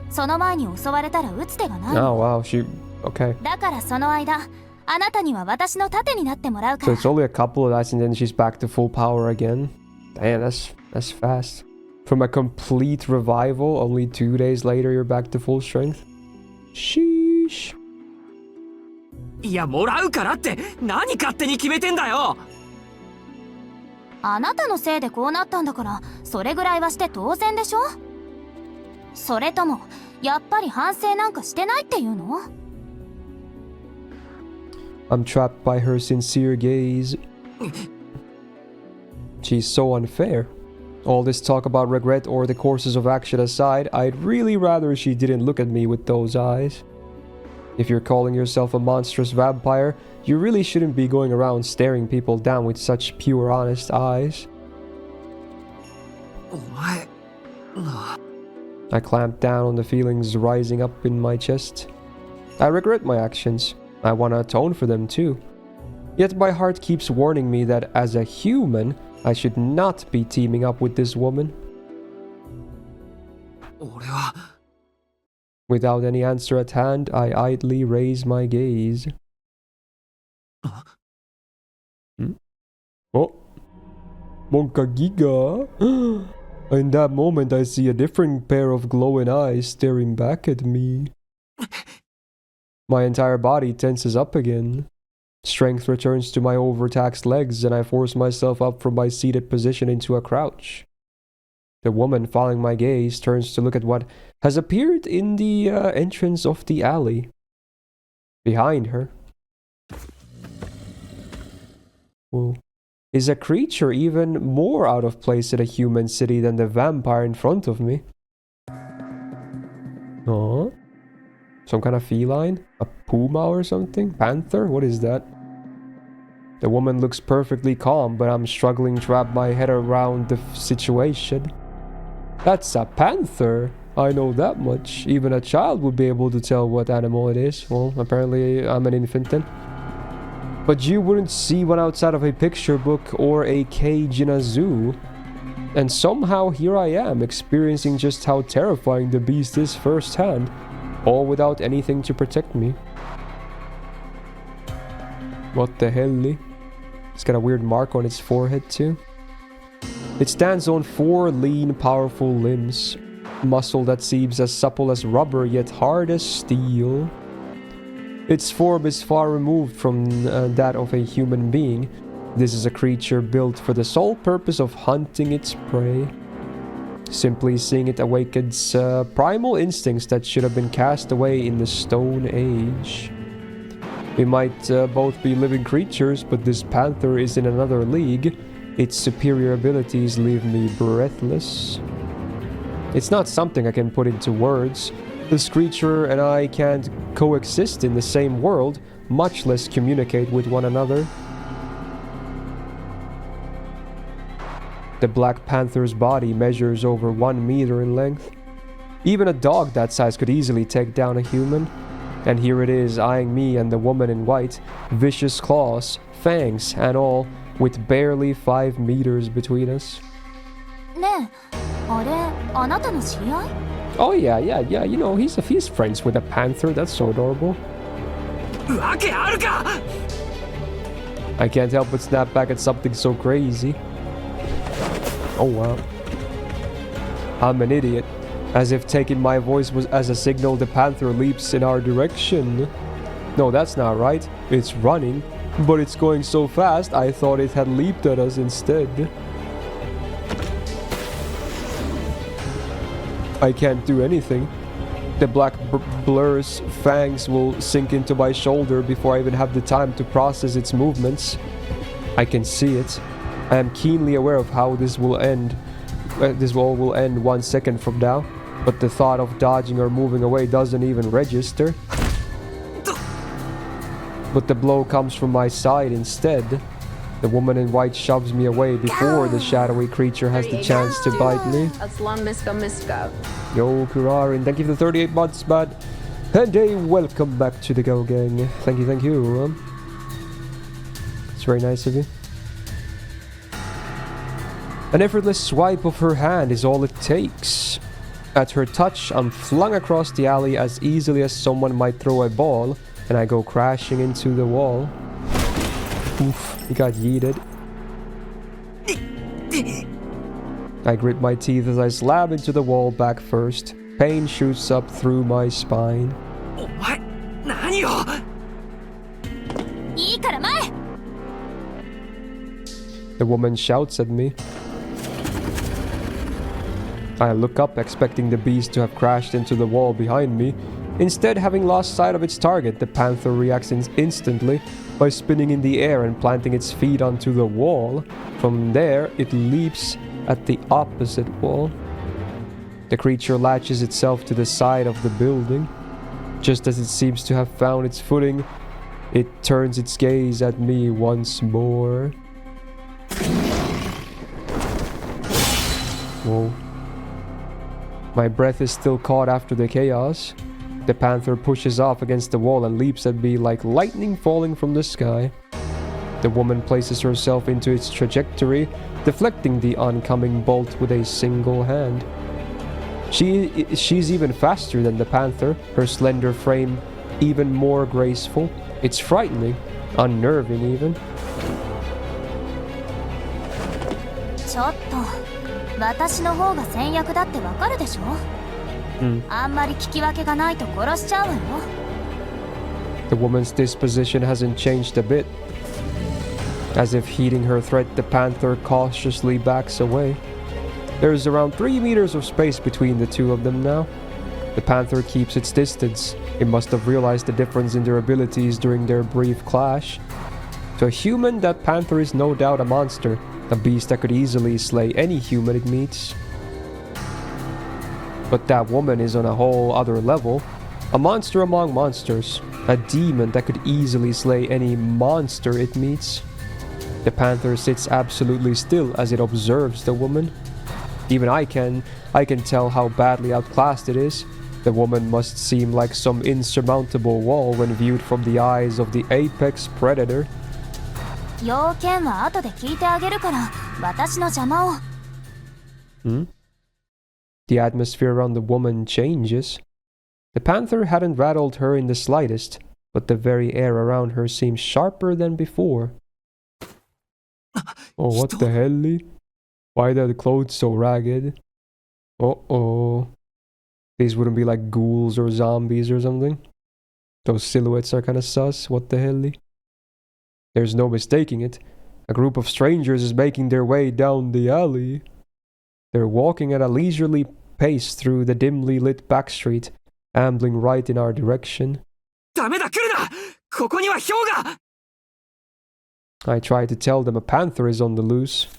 その前に襲われたら打つ手がない。Oh wow, okay. だからその間、あなたには私の盾になってもらうか So ら。 it's only a couple of nights and then she's back to full power again. Damn, that's fast. From a complete revival, only 2 days later you're back to full strength. Sheesh. いや、もらうからって何勝手に決めてんだよ。あなたのせいでこうなったんだから、それぐらいはして当然でしょ。それともやっぱり反省なんかしてないっていうの？ I'm trapped by her sincere gaze. She's so unfair. All this talk about regret or the courses of action aside, I'd really rather she didn't look at me with those eyes. If you're calling yourself a monstrous vampire, you really shouldn't be going around staring people down with such pure, honest eyes. お前な。 I clamped down on the feelings rising up in my chest. I regret my actions. I want to atone for them too. Yet my heart keeps warning me that as a human, I should not be teaming up with this woman. 俺は Without any answer at hand, I idly raise my gaze. Oh, Monka Giga. In that moment, I see a different pair of glowing eyes staring back at me. My entire body tenses up again. Strength returns to my overtaxed legs, and I force myself up from my seated position into a crouch. The woman, following my gaze, turns to look at what has appeared in the entrance of the alley. Behind her, whoa, is a creature even more out of place in a human city than the vampire in front of me. Oh, some kind of feline? A puma or something? Panther? What is that? The woman looks perfectly calm, but I'm struggling to wrap my head around the situation. That's a panther. I know that much. Even a child would be able to tell what animal it is. Well, apparently I'm an infant then. But you wouldn't see one outside of a picture book or a cage in a zoo. And somehow here I am, experiencing just how terrifying the beast is firsthand, all without anything to protect me. What the hell? It's got a weird mark on its forehead too. It stands on 4 lean, powerful limbs. Muscle that seems as supple as rubber, yet hard as steel. Its form is far removed from that of a human being. This is a creature built for the sole purpose of hunting its prey. Simply seeing it awakens primal instincts that should have been cast away in the Stone Age. We might both be living creatures, but this panther is in another league. Its superior abilities leave me breathless. It's not something I can put into words. This creature and I can't coexist in the same world, much less communicate with one another. The Black Panther's body measures over 1 meter in length. Even a dog that size could easily take down a human. And here it is, eyeing me and the woman in white, vicious claws, fangs, and all, with barely 5 meters between us. Oh yeah, you know, he's friends with a panther. That's so adorable. わけあるか I can't help but snap back at something so crazy. Oh wow. I'm an idiot. As if taking my voice was as a signal, the panther leaps in our direction. No, that's not right. It's running, but it's going so fast I thought it had leaped at us instead. I can't do anything. The black blur's fangs will sink into my shoulder before I even have the time to process its movements. I can see it. I am keenly aware of how this will end. This all will end 1 second from now, but the thought of dodging or moving away doesn't even register. But the blow comes from my side instead. The woman in white shoves me away before the shadowy creature has the chance to bite me. Yo, Kurarin, thank you for the 38 months, man. And a welcome back to the Go Gang. Thank you. It's very nice of you. An effortless swipe of her hand is all it takes. At her touch, I'm flung across the alley as easily as someone might throw a ball, and I go crashing into the wall. Oof, he got yeeted. I grit my teeth as I slam into the wall back first. Pain shoots up through my spine. お前何を いいから前 The woman shouts at me. I look up, expecting the beast to have crashed into the wall behind me. Instead, having lost sight of its target, the panther reacts instantly by spinning in the air and planting its feet onto the wall. From there, it leaps at the opposite wall. The creature latches itself to the side of the building. Just as it seems to have found its footing, it turns its gaze at me once more. Whoa. My breath is still caught after the chaos. The panther pushes off against the wall and leaps at me like lightning falling from the sky. The woman places herself into its trajectory, deflecting the oncoming bolt with a single hand. She's even faster than the panther, her slender frame even more graceful. It's frightening, unnerving even. ちょっと私の方が先役だってわかるでしょ、あんまり聞き分けがないと殺しちゃうわよ The woman's disposition hasn't changed a bit. As if heeding her threat, the panther cautiously backs away. There's around 3 meters of space between the two of them now. The panther keeps its distance. It must have realized the difference in their abilities during their brief clash. To a human, that panther is no doubt a monster, a beast that could easily slay any human it meets. But that woman is on a whole other level. A monster among monsters. A demon that could easily slay any monster it meets. The panther sits absolutely still as it observes the woman. Even I can tell how badly outclassed it is. The woman must seem like some insurmountable wall when viewed from the eyes of the apex predator. 要件は後で聞いてあげるから私の邪魔を The atmosphere around the woman changes. The panther hadn't rattled her in the slightest, but the very air around her seems sharper than before. Oh, what the hell? Why are the clothes so ragged? Uh-oh. These wouldn't be like ghouls or zombies or something? Those silhouettes are kind of sus. What the hell? There's no mistaking it. A group of strangers is making their way down the alley. They're walking at a leisurely pace through the dimly lit back street, ambling right in our direction. ダメだ来るなここにはヒョウが I try to tell them a panther is on the loose.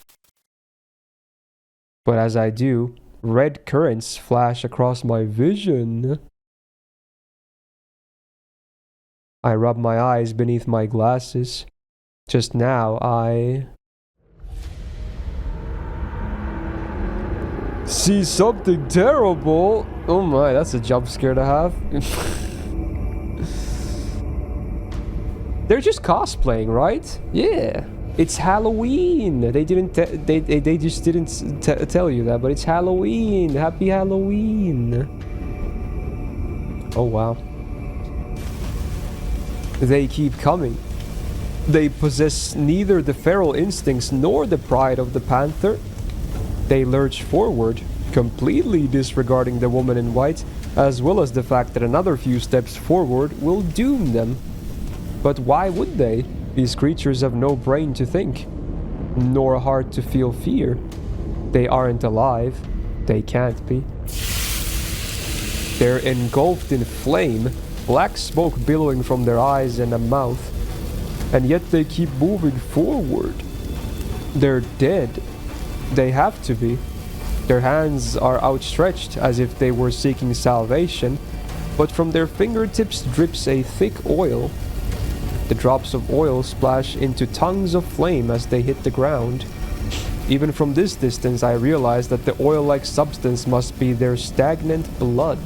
But as I do, red currents flash across my vision. I rub my eyes beneath my glasses. Just now, I see something terrible. Oh my, that's a jump scare to have. They're just cosplaying, right? Yeah. It's Halloween. They just didn't tell you that, but it's Halloween. Happy Halloween. Oh wow. They keep coming. They possess neither the feral instincts nor the pride of the panther. They lurch forward, completely disregarding the woman in white, as well as the fact that another few steps forward will doom them. But why would they? These creatures have no brain to think, nor a heart to feel fear. They aren't alive. They can't be. They're engulfed in flame, black smoke billowing from their eyes and a mouth, and yet they keep moving forward. They're dead. They have to be. Their hands are outstretched as if they were seeking salvation, but from their fingertips drips a thick oil. The drops of oil splash into tongues of flame as they hit the ground. Even from this distance, I realize that the oil-like substance must be their stagnant blood.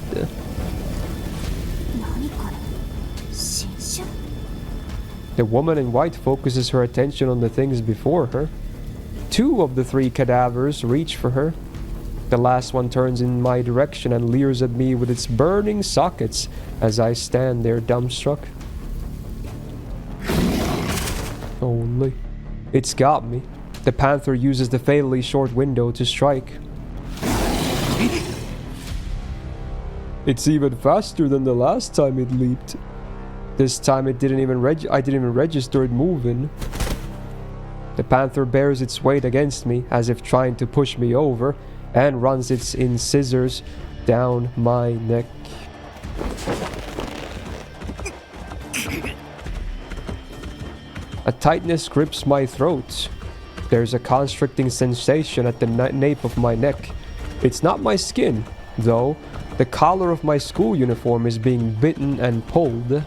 The woman in white focuses her attention on the things before her. 2 of the 3 cadavers reach for her. The last one turns in my direction and leers at me with its burning sockets as I stand there dumbstruck. Only. It's got me. The panther uses the fatally short window to strike. It's even faster than the last time it leaped. This time it didn't even I didn't even register it moving. The panther bears its weight against me as if trying to push me over, and runs its incisors down my neck. A tightness grips my throat. There's a constricting sensation at the nape of my neck. It's not my skin, though. The collar of my school uniform is being bitten and pulled.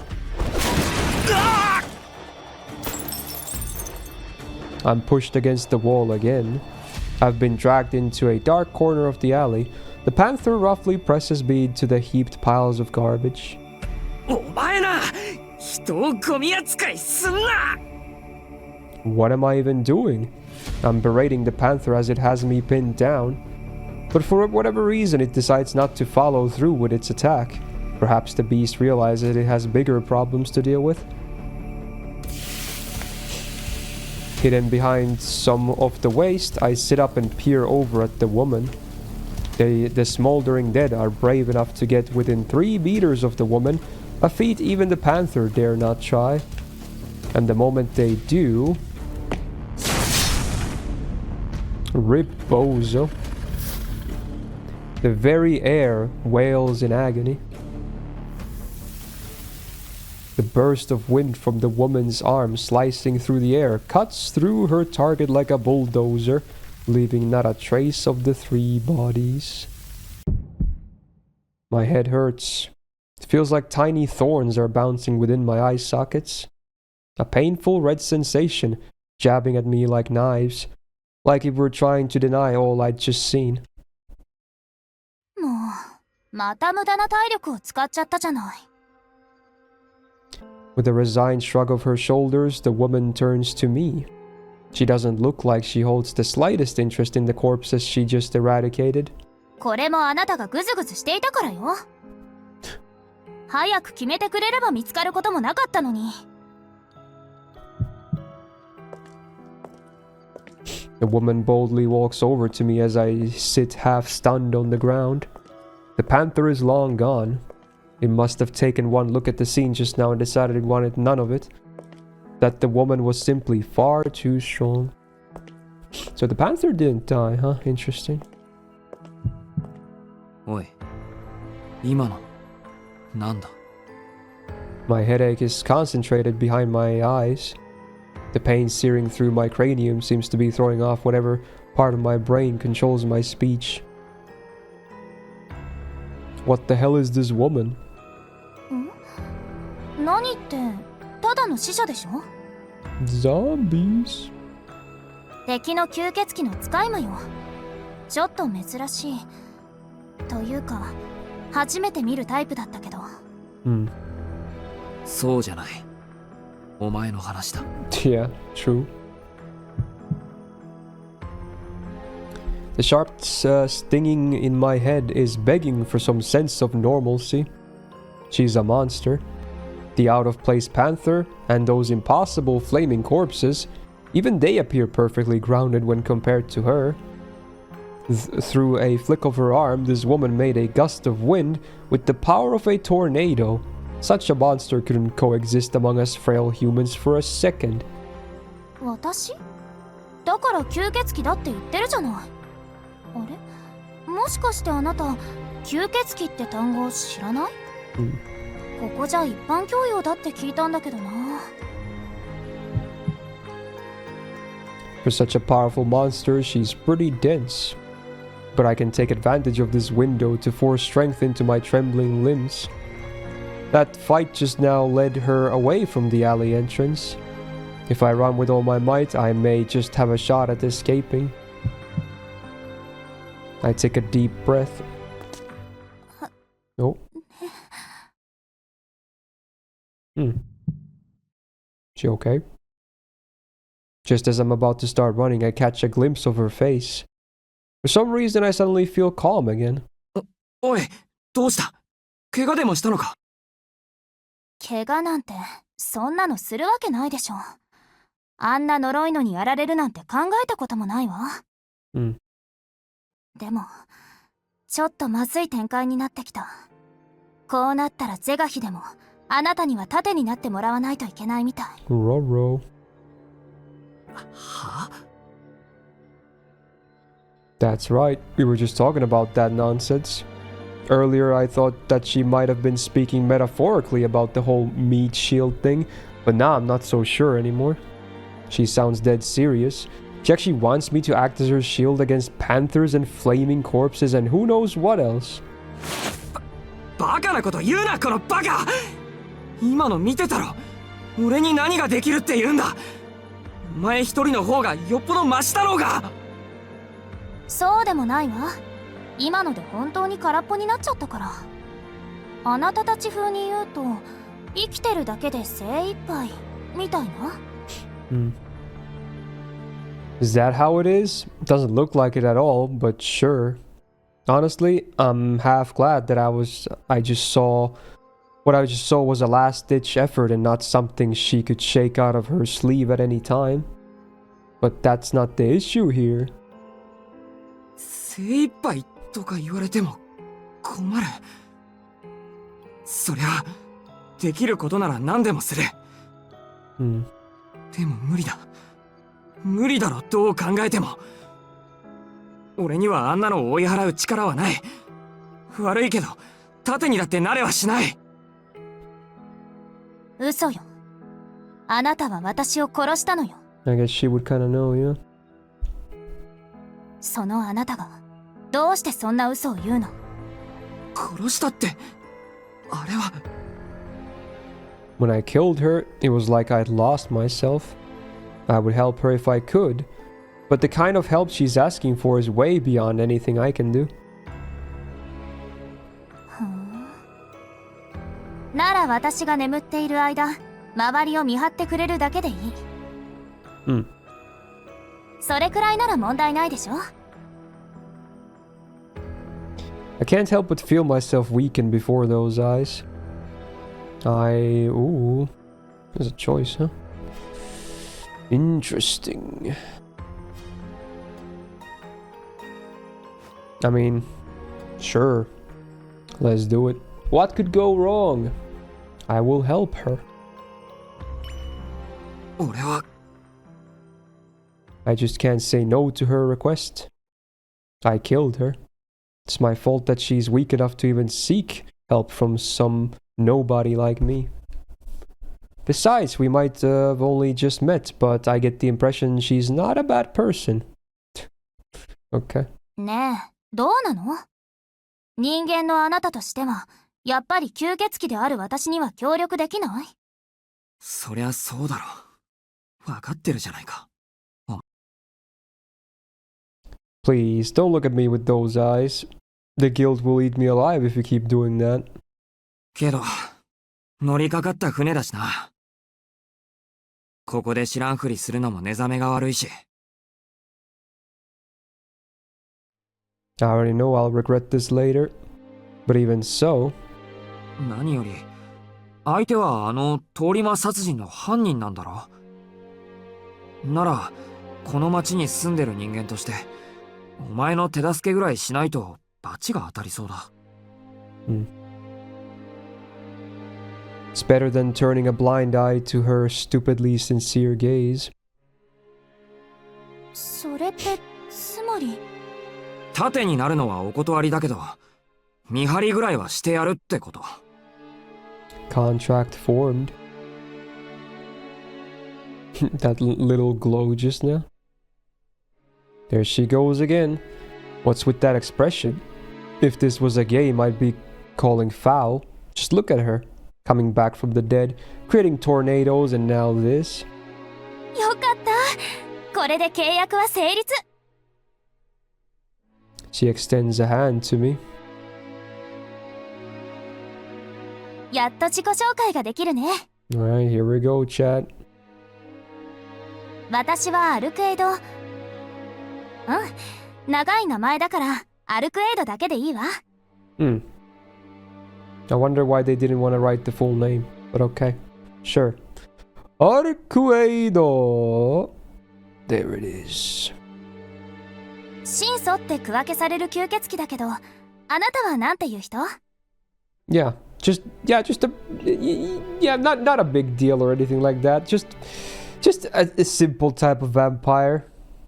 I'm pushed against the wall again. I've been dragged into a dark corner of the alley. The panther roughly presses me to the heaped piles of garbage. What am I even doing? I'm berating the panther as it has me pinned down. But for whatever reason, it decides not to follow through with its attack. Perhaps the beast realizes it has bigger problems to deal with. Hidden behind some of the waste, I sit up and peer over at the woman. The smoldering dead are brave enough to get within 3 meters of the woman, a feat even the panther dare not try. And the moment they do... Rip bozo. The very air wails in agony. The burst of wind from the woman's arm slicing through the air cuts through her target like a bulldozer, leaving not a trace of the 3 bodies. My head hurts. It feels like tiny thorns are bouncing within my eye sockets. A painful red sensation jabbing at me like knives, like it were trying to deny all I'd just seen. もうまた無駄な体力を使っちゃったじゃない。 With a resigned shrug of her shoulders, the woman turns to me. She doesn't look like she holds the slightest interest in the corpses she just eradicated. これもあなたがグズグズしていたからよ。早く決めてくれれば見つかることもなかったのに。 The woman boldly walks over to me as I sit half stunned on the ground. The panther is long gone. It must have taken one look at the scene just now and decided it wanted none of it. That the woman was simply far too strong. So the panther didn't die, huh? Interesting. Oi. 今のなんだ? My headache is concentrated behind my eyes. The pain searing through my cranium seems to be throwing off whatever part of my brain controls my speech. What the hell is this woman? 何ってただの死者でしょ? Zombies. 敵の吸血鬼の使い魔よ。ちょっと珍しい。というか、初めて見るタイプだったけど。そうじゃない。お前の話だ。Yeah, true. The sharp stinging in my head is begging for some sense of normalcy. she's a monster. The out-of-place panther and those impossible flaming corpses, even they appear perfectly grounded when compared to her. Through a flick of her arm, this woman made a gust of wind with the power of a tornado. Such a monster couldn't coexist among us frail humans for a second. 私？だから吸血鬼だって言ってるじゃない。あれ？もしかしてあなた、吸血鬼って単語知らない？ここじゃ一般教養だって聞いたんだけどな。For such a powerful monster, she's pretty dense. But I can take advantage of this window to force strength into my trembling limbs. That fight just now led her away from the alley entrance. If I run with all my might, I may just have a shot at escaping. I take a deep breath. Oh. She okay? Just as I'm about to start running, I catch a glimpse of her face. For some reason, I suddenly feel calm again. おい、どうした？怪我でもしたのか？怪我なんて、そんなのするわけないでしょ。あんな呪いのにやられるなんて考えたこともないわ。でも、ちょっとまずい展開になってきた。こうなったら是が非でも、あなたには盾になってもらわないといけないみたい。Roro. は？ That's right, we were just talking about that nonsense. Earlier I thought that she might have been speaking metaphorically about the whole meat shield thing, but now I'm not so sure anymore. She sounds dead serious. She actually wants me to act as her shield against panthers and flaming corpses and who knows what else. バカなこと言うな、このバカ！今の見てたろ。俺に何ができるって言うんだ。お前一人の方がよっぽどマシだろうが。そうでもないわ。今ので本当に空っぽになっちゃったから。あなたたち風に言うと、生きてるだけで精一杯みたいな。Is that how it is? Doesn't look like it at all, but sure. Honestly, I'm half glad that I just saw what I just saw was a last-ditch effort and not something she could shake out of her sleeve at any time. But that's not the issue here. 精一杯とか言われても困る。そりゃできることなら何でもする。でも無理だ。無理だろ、どう考えても。俺にはあんなのを追い払う力はない。悪いけど盾にだってなれはしない。嘘よ。あなたは私を殺したのよ。I guess she would kind of know, yeah. そのあなたがどうしてそんな嘘を言うの？殺したって、あれは。When I killed her, it was like I'd lost myself. I would help her if I could, but the kind of help she's asking for is way beyond anything I can do. なら私が眠っている間、周りを見張ってくれるだけでいい。それくらいなら問題ないでしょ。I can't help but feel myself weaken before those eyes. Ooh, there's a choice, huh? Interesting. I mean, sure. Let's do it. What could go wrong? I will help her. 俺は I just can't say no to her request. I killed her. It's my fault that she's weak enough to even seek help from some nobody like me. Besides, we might have only just met, but I get the impression she's not a bad person. Okay. ねえ、どうなの？人間のあなたとしては、やっぱり吸血鬼である私には協力できない？そりゃそうだろ。分かってるじゃないか。Please, don't look at me with those eyes. The guild will eat me alive if you keep doing that. けど、乗りかかった船だしな。ここで知らんふりするのも寝覚めが悪いし。I already know I'll regret this later. But even so, 何より相手はあの通り魔殺人の犯人なんだろ。ならこの町に住んでる人間としてお前の手助けぐらいしないと罰が当たりそうだ。It's better than turning a blind eye to her stupidly sincere gaze. それってつまり盾になるのはお断りだけど見張りぐらいはしてやるってこと。Contract formed. That little glow just now. There she goes again. What's with that expression? If this was a game, I'd be calling foul. Just look at her. Coming back from the dead, creating tornadoes, and now this. よかったこれで契約は成立 She extends a hand to me. やっと自己紹介ができるね Alright, here we go, chat. 私はアルクエイド長い名前だからアルクエイドだけでいいわ I wonder why they didn't want to write the full name, but okay. Sure. Arcuedo! There it is. 心素って区分けされる吸血鬼だけどあなたはなんていう人 Yeah, just a not a big deal or anything like that. Just a simple type of vampire.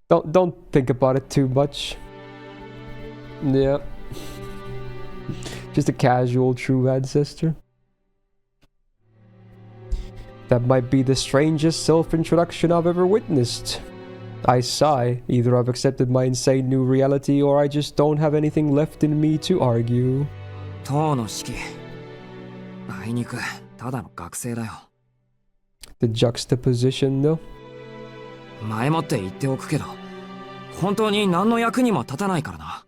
Don't think about it too much. Yeah. Just a casual true ancestor. That might be the strangest self-introduction I've ever witnessed. I sigh. Either I've accepted my insane new reality or I just don't have anything left in me to argue. 当の式あいにくただの学生だよ。 The juxtaposition though. 前もって言っておくけど本当に何の役にも立たないからな。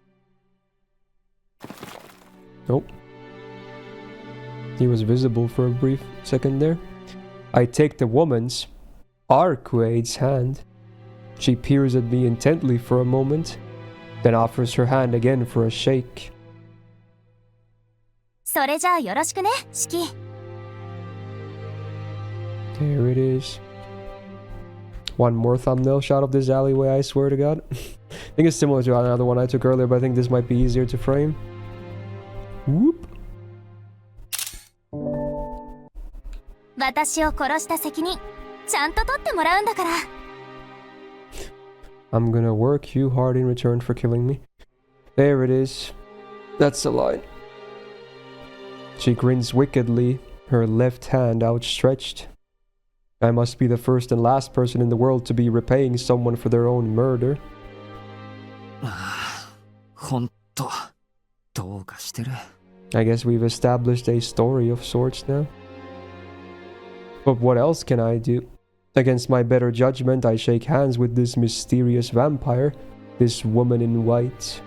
Nope. He was visible for a brief second there. I take the woman's, Arcueid's hand. She peers at me intently for a moment, then offers her hand again for a shake. それじゃあよろしくねシキ There it is. One more thumbnail shot of this alleyway, I swear to God. I think it's similar to another one I took earlier, but I think this might be easier to frame. Whoop. 私を殺した責任ちゃんと取ってもらうんだから I'm gonna work you hard in return for killing me. There it is. That's a line. She grins wickedly, her left hand outstretched. I must be the first and last person in the world to be repaying someone for their own murder. ほんとどうかしてる。 I guess we've established a story of sorts now. But what else can I do? Against my better judgment, I shake hands with this mysterious vampire, this woman in white.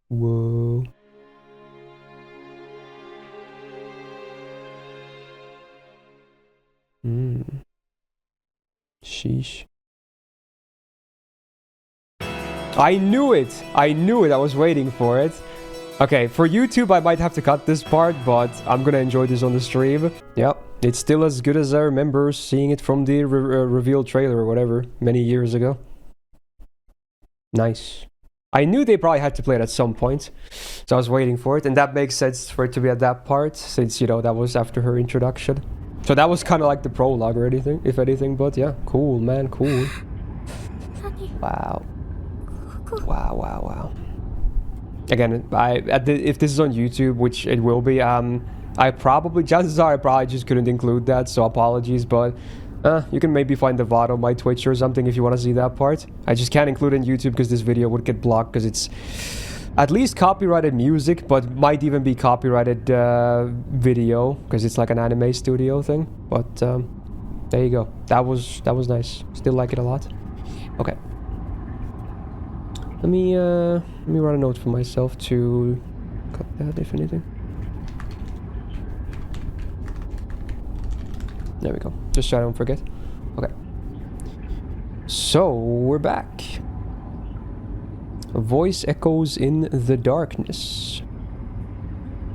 Whoa. Sheesh. I knew it! I knew it! I was waiting for it. Okay, for YouTube I might have to cut this part, but I'm gonna enjoy this on the stream. Yep, it's still as good as I remember seeing it from the reveal trailer or whatever, many years ago. Nice. I knew they probably had to play it at some point, so I was waiting for it, and that makes sense for it to be at that part, since, you know, that was after her introduction. So that was kind of like the prologue or anything, if anything, but yeah, cool, man, cool. Wow. Wow, wow, wow. Again, if this is on YouTube, which it will be, chances are I probably just couldn't include that, so apologies, but you can maybe find the VOD on my Twitch or something if you want to see that part. I just can't include it in YouTube because this video would get blocked because it's at least copyrighted music, but might even be copyrighted video because it's like an anime studio thing. But there you go. That was nice. Still like it a lot. Okay. Let me write a note for myself to cut that, if anything. There we go. Just so I don't forget. Okay. So, we're back. A voice echoes in the darkness.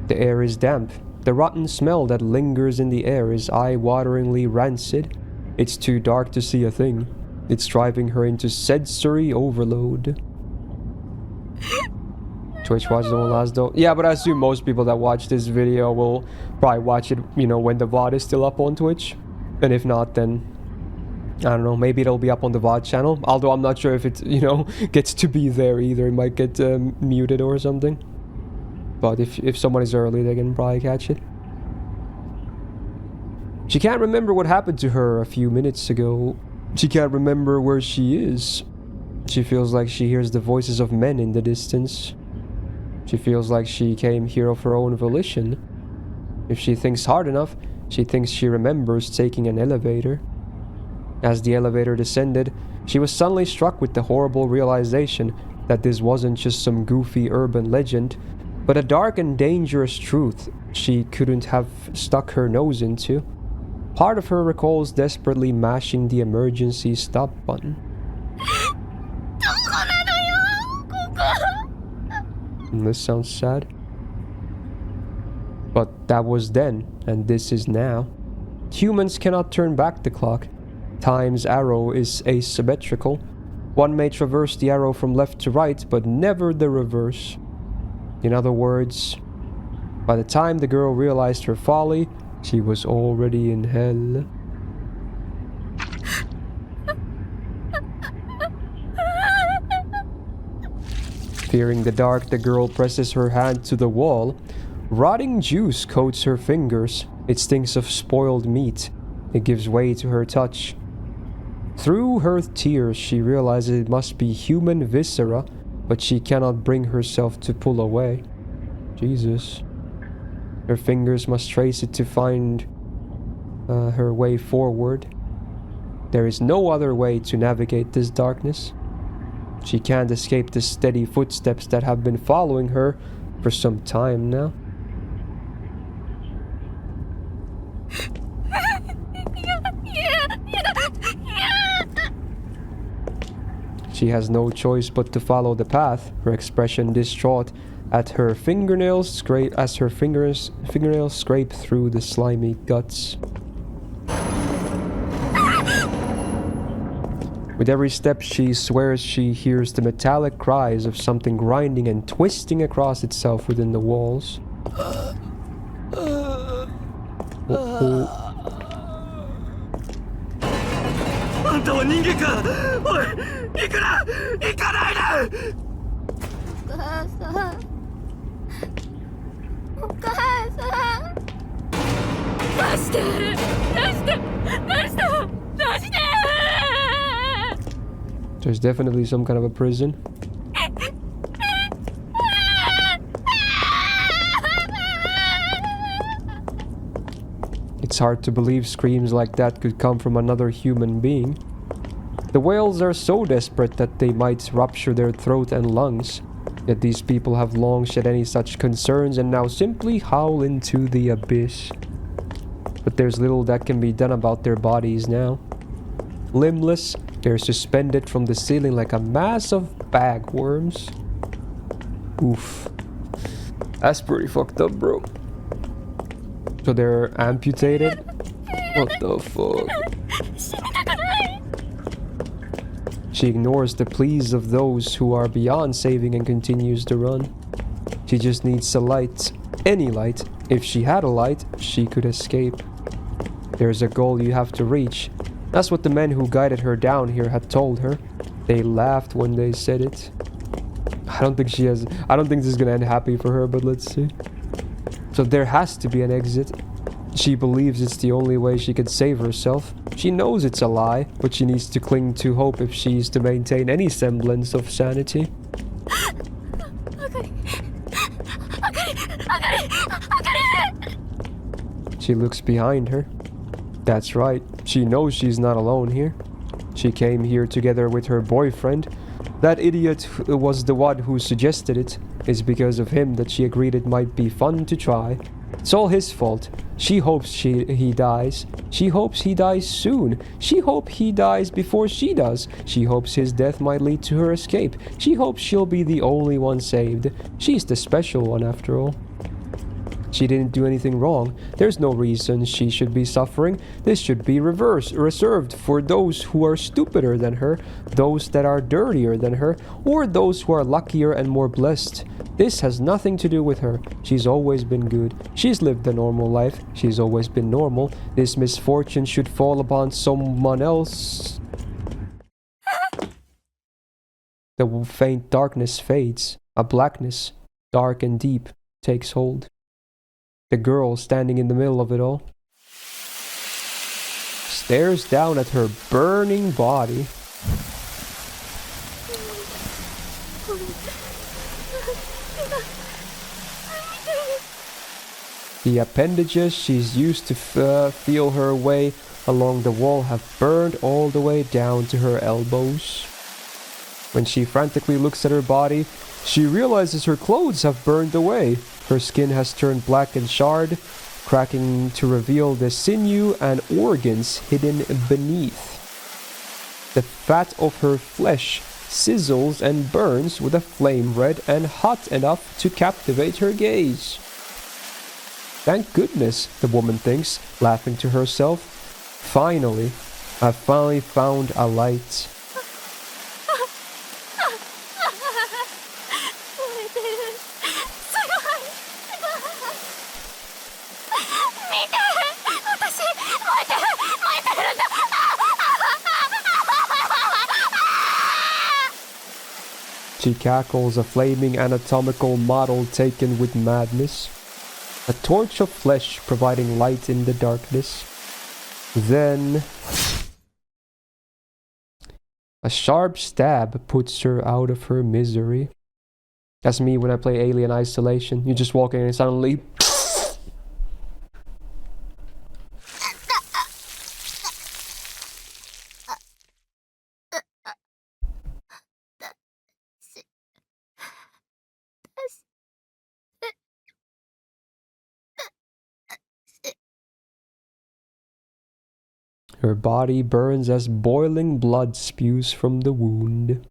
The air is damp. The rotten smell that lingers in the air is eye-wateringly rancid. It's too dark to see a thing. It's driving her into sensory overload. Twitch watch the one last though. Yeah, but I assume most people that watch this video will probably watch it, you know, when the VOD is still up on Twitch. And if not, then I don't know, maybe it'll be up on the VOD channel. Although I'm not sure if it, you know, gets to be there either. It might get muted or something. But if someone is early, they can probably catch it. She can't remember what happened to her a few minutes ago. She can't remember where she is. She feels like she hears the voices of men in the distance. She feels like she came here of her own volition. If she thinks hard enough, she thinks she remembers taking an elevator. As the elevator descended, she was suddenly struck with the horrible realization that this wasn't just some goofy urban legend, but a dark and dangerous truth she couldn't have stuck her nose into. Part of her recalls desperately mashing the emergency stop button. This sounds sad. But that was then, and this is now. Humans cannot turn back the clock. Time's arrow is asymmetrical. One may traverse the arrow from left to right, but never the reverse. In other words, by the time the girl realized her folly, she was already in hell. Fearing the dark, the girl presses her hand to the wall. Rotting juice coats her fingers. It stinks of spoiled meat. It gives way to her touch. Through her tears, she realizes it must be human viscera, but she cannot bring herself to pull away. Jesus. Her fingers must trace it to find her way forward. There is no other way to navigate this darkness. She can't escape the steady footsteps that have been following her for some time now. She has no choice but to follow the path, her expression distraught as her fingernails scrape through the slimy guts. With every step, she swears she hears the metallic cries of something grinding and twisting across itself within the walls. There's definitely some kind of a prison. It's hard to believe screams like that could come from another human being. The wails are so desperate that they might rupture their throat and lungs. Yet these people have long shed any such concerns and now simply howl into the abyss. But there's little that can be done about their bodies now. Limbless, they're suspended from the ceiling like a mass of bagworms. Oof. That's pretty fucked up, bro. So they're amputated? What the fuck? She ignores the pleas of those who are beyond saving and continues to run. She just needs a light. Any light. If she had a light, she could escape. There's a goal you have to reach. That's what the men who guided her down here had told her. They laughed when they said it. I don't think this is gonna end happy for her, but let's see. So there has to be an exit. She believes it's the only way she could save herself. She knows it's a lie, but she needs to cling to hope if she's to maintain any semblance of sanity. She looks behind her. That's right, she knows she's not alone here. She came here together with her boyfriend. That idiot was the one who suggested it. It's because of him that she agreed it might be fun to try. It's all his fault. She hopes he dies. She hopes he dies soon. She hopes he dies before she does. She hopes his death might lead to her escape. She hopes she'll be the only one saved. She's the special one after all. She didn't do anything wrong. There's no reason she should be suffering. This should be reserved for those who are stupider than her, those that are dirtier than her, or those who are luckier and more blessed. This has nothing to do with her. She's always been good. She's lived a normal life. She's always been normal. This misfortune should fall upon someone else. The faint darkness fades. A blackness, dark and deep, takes hold. The girl standing in the middle of it all stares down at her burning body. The appendages she's used to feel her way along the wall have burned all the way down to her elbows. When she frantically looks at her body, she realizes her clothes have burned away. Her skin has turned black and charred, cracking to reveal the sinew and organs hidden beneath. The fat of her flesh sizzles and burns with a flame red and hot enough to captivate her gaze. Thank goodness, the woman thinks, laughing to herself. Finally, I've finally found a light. She cackles, a flaming anatomical model taken with madness. A torch of flesh providing light in the darkness. Then a sharp stab puts her out of her misery. That's me when I play Alien Isolation. You just walk in and suddenly... Her body burns as boiling blood spews from the wound.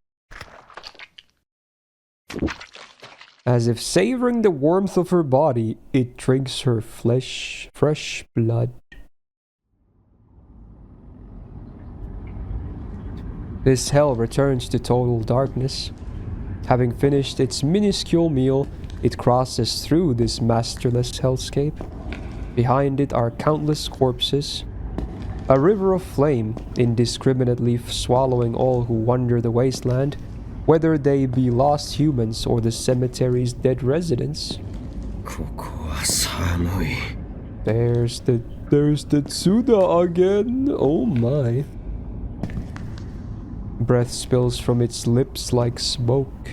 As if savoring the warmth of her body, it drinks her fresh blood. This hell returns to total darkness. Having finished its minuscule meal, it crosses through this masterless hellscape. Behind it are countless corpses. A river of flame, indiscriminately swallowing all who wander the wasteland, whether they be lost humans or the cemetery's dead residents. There's the Tsuda again. Oh my. Breath spills from its lips like smoke.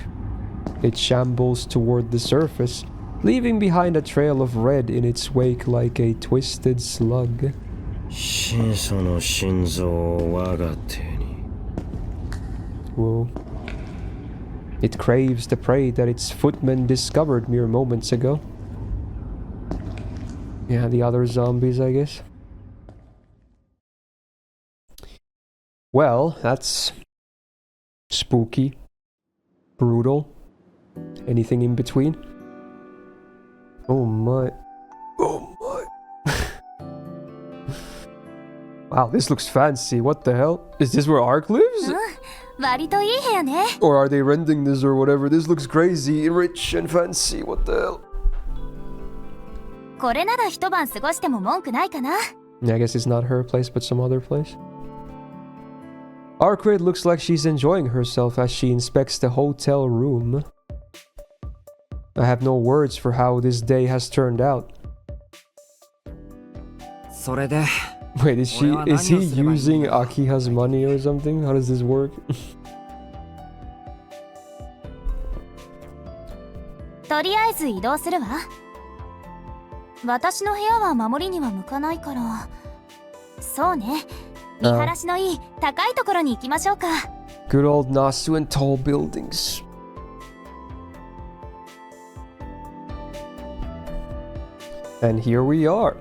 It shambles toward the surface, leaving behind a trail of red in its wake like a twisted slug. Whoa. It craves the prey that its footmen discovered mere moments ago. Yeah, the other zombies, I guess. Well, that's spooky, brutal, anything in between. Oh my. Oh my. Wow, this looks fancy. What the hell? Is this where Ark lives? Or are they renting this or whatever? This looks crazy, rich and fancy. What the hell? Yeah, I guess it's not her place, but some other place. Arkwright looks like she's enjoying herself as she inspects the hotel room. I have no words for how this day has turned out. Wait, is he using Akiha's money or something? How does this work? Good old Nasu and tall buildings. And here we are.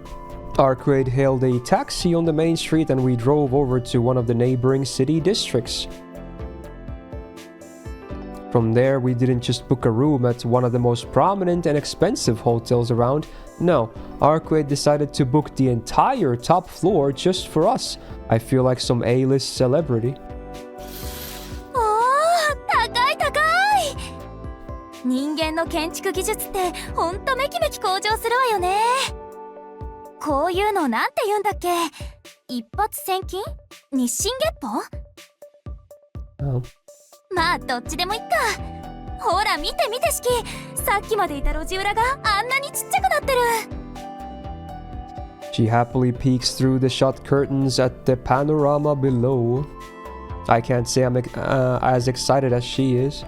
Arcade hailed a taxi on the main street and we drove over to one of the neighboring city districts. From there, we didn't just book a room at one of the most prominent and expensive hotels around. No, Arcade decided to book the entire top floor just for us. I feel like some A-list celebrity. おー、高い高い。人間の建築技術ってほんとめきめき向上するわよね。こういうのなんて言うんだっけ？一発千金？日進月歩？ Oh. まあどっちでもいっか。ほら見て見てシキ、さっきまでいた路地裏があんなにちっちゃくなってる。 She happily peeks through the shut curtains at the panorama below. I can't say I'm as excited as she is.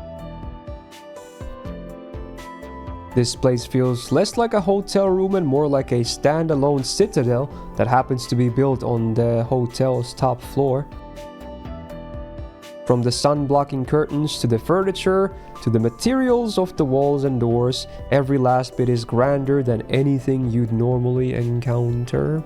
This place feels less like a hotel room and more like a standalone citadel that happens to be built on the hotel's top floor. From the sun-blocking curtains to the furniture to the materials of the walls and doors, every last bit is grander than anything you'd normally encounter.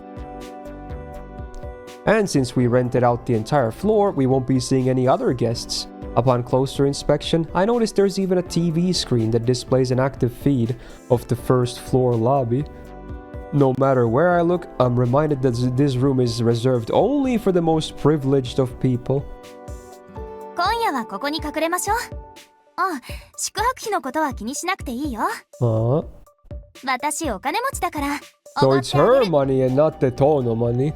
And since we rented out the entire floor, we won't be seeing any other guests. Upon closer inspection, I noticed there's even a TV screen that displays an active feed of the first floor lobby. No matter where I look, I'm reminded that this room is reserved only for the most privileged of people. 今夜はここに隠れましょう。あ、宿泊費のことは気にしなくていいよ。私お金持ちだから。 So it's her money and not the Tono money.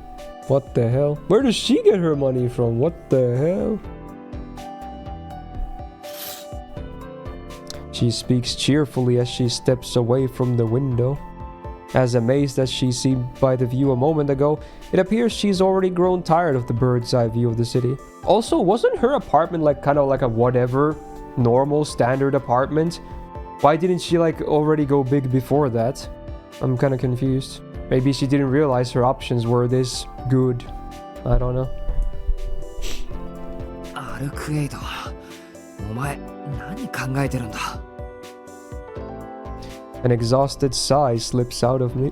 What the hell? Where does she get her money from? What the hell? She speaks cheerfully as she steps away from the window. As amazed as she seemed by the view a moment ago, it appears she's already grown tired of the bird's eye view of the city. Also, wasn't her apartment like kind of like a whatever, normal, standard apartment? Why didn't she like already go big before that? I'm kind of confused. Maybe she didn't realize her options were this good. I don't know. アルクエイド、お前何考えてるんだ？ An exhausted sigh slips out of me.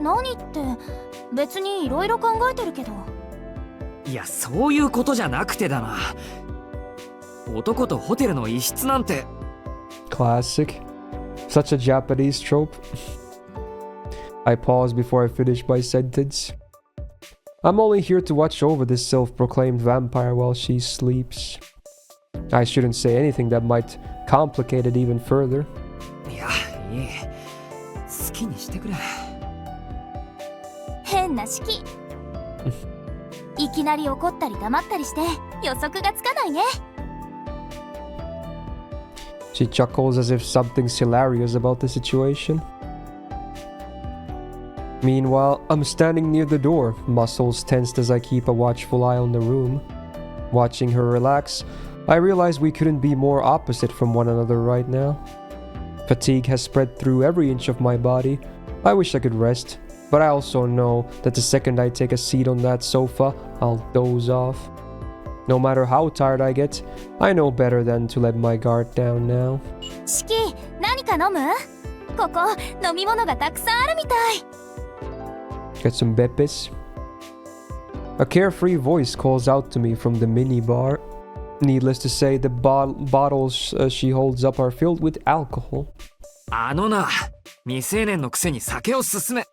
何って別にいろいろ考えてるけど。いや、そういうことじゃなくてだな。男とホテルの一室なんて。 Classic. Such a Japanese trope. I pause before I finish my sentence. I'm only here to watch over this self-proclaimed vampire while she sleeps. I shouldn't say anything that might complicate it even further. いや、いい。好きにしてくれ。変な式。いきなり怒ったり黙ったりして予測がつかないね。 She chuckles as if something's hilarious about the situation. Meanwhile, I'm standing near the door, muscles tensed as I keep a watchful eye on the room. Watching her relax, I realize we couldn't be more opposite from one another right now. Fatigue has spread through every inch of my body. I wish I could rest, but I also know that the second I take a seat on that sofa, I'll doze off. No matter how tired I get, I know better than to let my guard down now. シキ、何か飲む？ここ飲み物がたくさんあるみたい。 Get some bepes. A carefree voice calls out to me from the minibar. Needless to say, the bottles she holds up are filled with alcohol. あのな、未成年のくせに酒を勧め。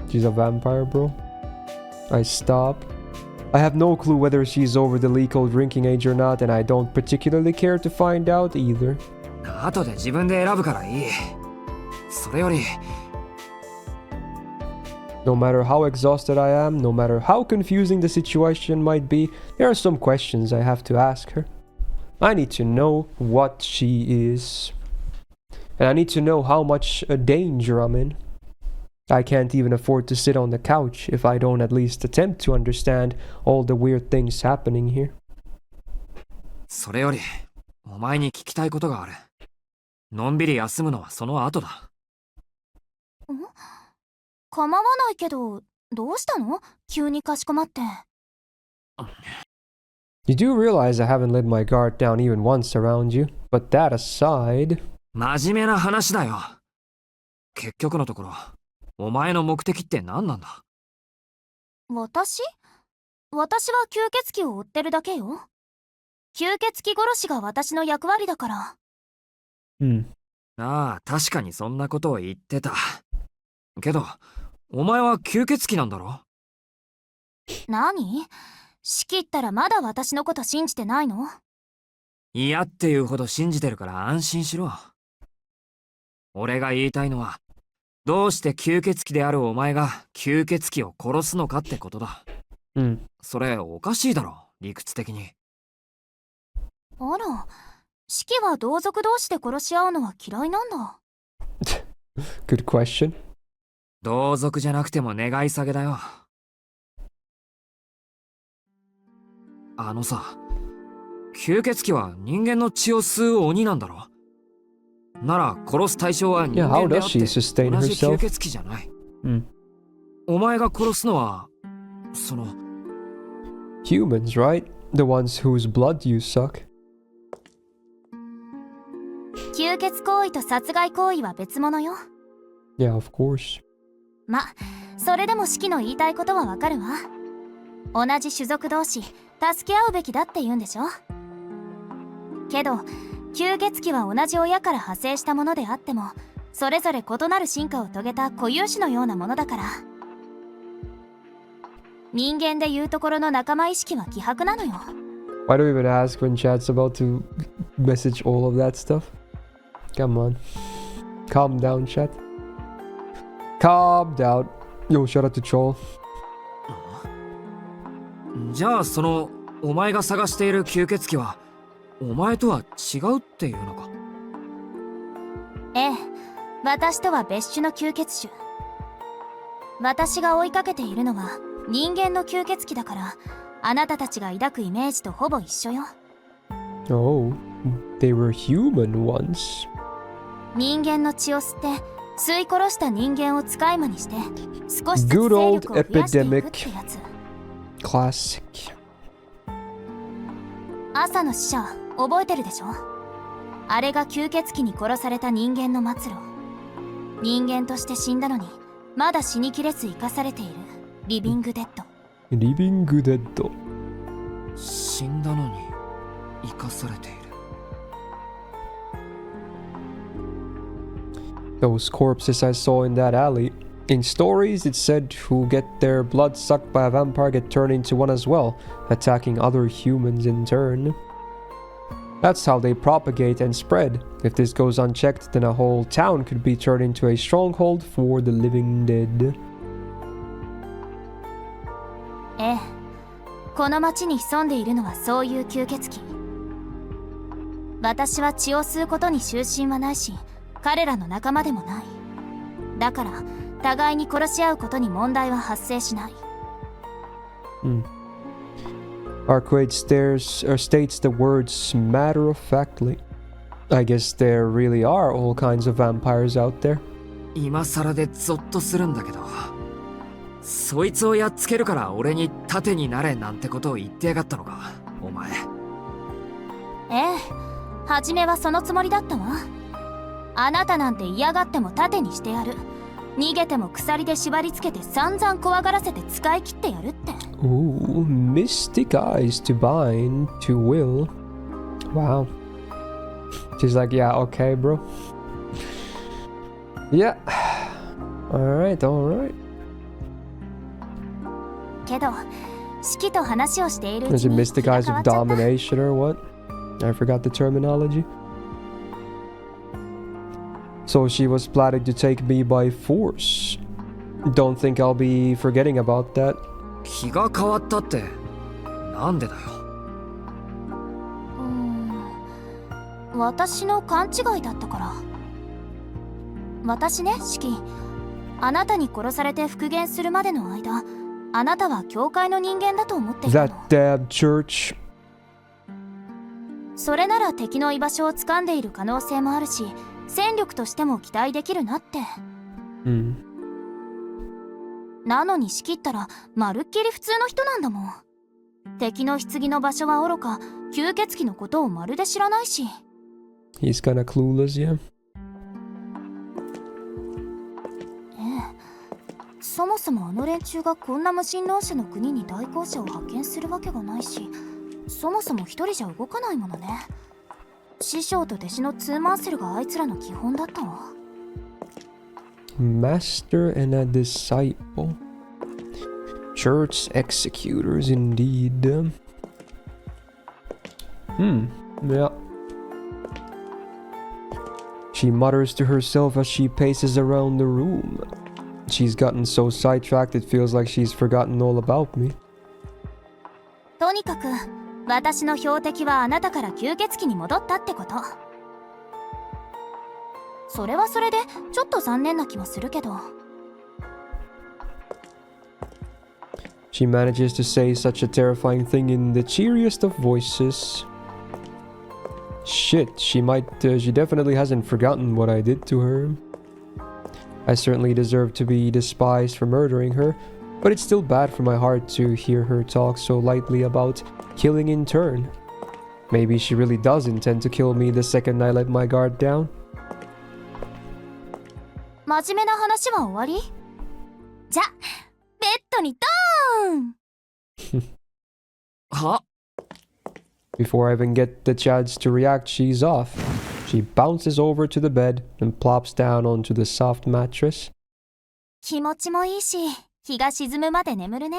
She's a vampire, bro. I stop. I have no clue whether she's over the legal drinking age or not, and I don't particularly care to find out either. 後で自分で選ぶからいい。それより。 No matter how exhausted I am, no matter how confusing the situation might be, there are some questions I have to ask her. I need to know what she is. And I need to know how much danger I'm in. I can't even afford to sit on the couch if I don't at least attempt to understand all the weird things happening here. それより、お前に聞きたいことがある。のんびり休むのはその後だ。構わないけど、どうしたの？急にかしこまって。You do realize I haven't let my guard down even once around you, but that aside... 真面目な話だよ。結局のところ、お前の目的って何なんだ？私は吸血鬼を追ってるだけよ。吸血鬼殺しが私の役割だから。Hmm. ああ、確かにそんなことを言ってた。けど、お前は吸血鬼なんだろ？何？仕切ったらまだ私のこと信じてないの？嫌っていうほど信じてるから安心しろ。俺が言いたいのは、どうして吸血鬼であるお前が吸血鬼を殺すのかってことだ。Hmm. それおかしいだろ、理屈的に。あら、四季は同族同士で殺し合うのは嫌いなんだ。Good question. 同族じゃなくても願い下げだよ。あのさ、吸血鬼は人間の血を吸う鬼なんだろ？なら殺す対象は人 Yeah, how 間であ does っ she て sustain 同じ吸 herself? 血鬼じゃない。Hmm. お前が殺すのは、その Humans, right? The ones whose blood you suck. 吸血行為と殺害行為は別物よ。Yeah, of course. ま、それでも四季の言いたいことはわかるわ。同じ種族同士、助け合うべきだって言うんでしょ。けど、吸血鬼は同じ親から派生したものであっても、それぞれ異なる進化を遂げた固有種のようなものだから。人間でいうところの仲間意識は希薄なのよ。Why do we even ask when chat's about to message all of that stuff? Come on. Calm down, chat. Calm down. Yo, shout out to Troll. じゃあそのお前が探している吸血鬼はお前とは違うっていうのか？ええ、私とは別種の吸血種。私が追いかけているのは人間の吸血鬼だから、あなたたちが抱くイメージとほぼ一緒よ。Oh, they were human once. 人間の血を吸って吸い殺した人間を使い魔にして少しずつ勢 Good 力 old を増やしていくって epidemic. やつ。 Classic. 朝の使者覚えてるでしょ？あれが吸血鬼に殺された人間の末路。人間として死んだのにまだ死にきれず生かされているリビングデッド。 Living dead. 死んだのに生かされている。Those corpses I saw in that alley. In stories, it said who get their blood sucked by a vampire get turned into one as well, attacking other humans in turn. That's how they propagate and spread. If this goes unchecked, then a whole town could be turned into a stronghold for the living dead. ええ、この町に潜んでいるのはそういう吸血鬼。私は血を吸うことに執心はないし、彼らの仲間でもない。だから互いに殺し合うことに問題は発生しない。Arcade states the words matter-of-factly. I guess there really are all kinds of vampires out there. 今更でゾッとするんだけど、そいつをやっつけるから俺に盾になれなんてことを言ってやがったのか、お前。ええ、初めはそのつもりだったわ。あなたなんて嫌がっても盾にしてやる。逃げても鎖で縛り付けて散々怖がらせて使い切ってやるって。Ooh, mystic eyes to bind, to will. Wow. She's like, yeah, okay, bro. Yeah. Alright, alright. けど、四季と話をしているう Is ち it に mystic 気が eyes 変わ of っちゃった。 domination or what? I forgot the terminology. So she was planning to take me by force. Don't think I'll be forgetting about that. 気が変わったってなんでだよ。私の勘違いだったから。私ね、四季。あなたに殺されて復元するまでの間、あなたは教会の人間だと思っていた That の。 damn church. それなら敵の居場所を掴んでいる可能性もあるし、戦力としても期待できるなって。なのに仕切ったらまるっきり普通の人なんだもん。敵の棺の場所はおろか、吸血鬼のことをまるで知らないし。He's kinda clueless, yeah. ええ、そもそもあの連中がこんな無神論者の国に代行者を派遣するわけがないし、そもそも一人じゃ動かないものね。師匠と弟子のツーマンセルがあいつらの基本だったわ。Master and a disciple. Church executors indeed. Yeah. She mutters to herself as she paces around the room. She's gotten so sidetracked it feels like she's forgotten all about me. とにかく私の標的はあなたから吸血鬼に戻ったってこと。それはそれでちょっと残念な気もするけど。She manages to say such a terrifying thing in the cheeriest of voices. Shit, she definitely hasn't forgotten what I did to her. I certainly deserve to be despised for murdering her, but it's still bad for my heart to hear her talk so lightly about killing in turn. Maybe she really does intend to kill me the second I let my guard down. 真面目な話は終わり？じゃ、ベッドにドーン！は？ Before I even get the chance to react, she's off. She bounces over to the bed and plops down onto the soft mattress. 気持ちもいいし、日が沈むまで眠るね。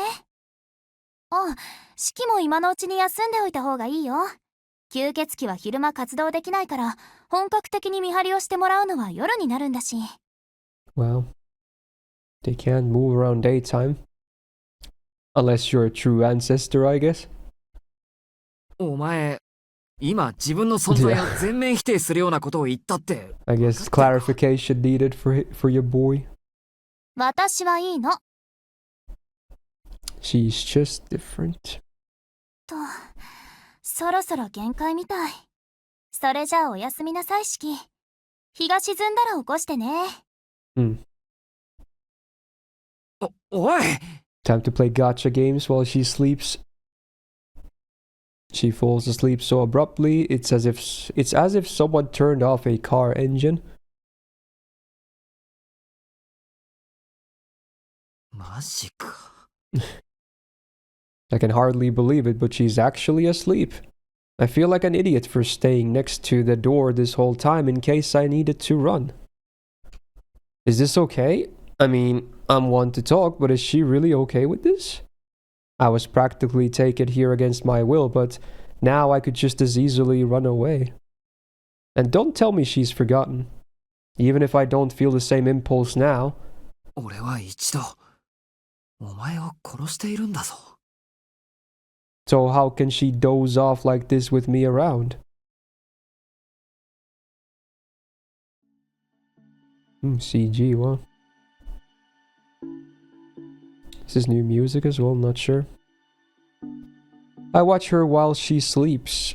あ、シキも今のうちに休んでおいた方がいいよ。吸血鬼は昼間活動できないから、本格的に見張りをしてもらうのは夜になるんだし。Well, they can't move around daytime. Unless you're a true ancestor, I guess. お前、今自分の存在を全面否定するようなことを言ったって。I guess clarification needed for your boy. 私はいいの。She's just different. と、そろそろ限界みたい。それじゃあおやすみなさい、シキ。日が沈んだら起こしてね。おい！ Time to play gacha games while she sleeps. She falls asleep so abruptly, it's as if someone turned off a car engine. マジか。I can hardly believe it, but she's actually asleep. I feel like an idiot for staying next to the door this whole time in case I needed to run. Is this okay? I mean, I'm one to talk, but is she really okay with this? I was practically taken here against my will, but now I could just as easily run away. And don't tell me she's forgotten. Even if I don't feel the same impulse now. 俺は一度、お前を殺しているんだぞ。So how can she doze off like this with me around? CG, what? Is this new music as well? I'm not sure. I watch her while she sleeps.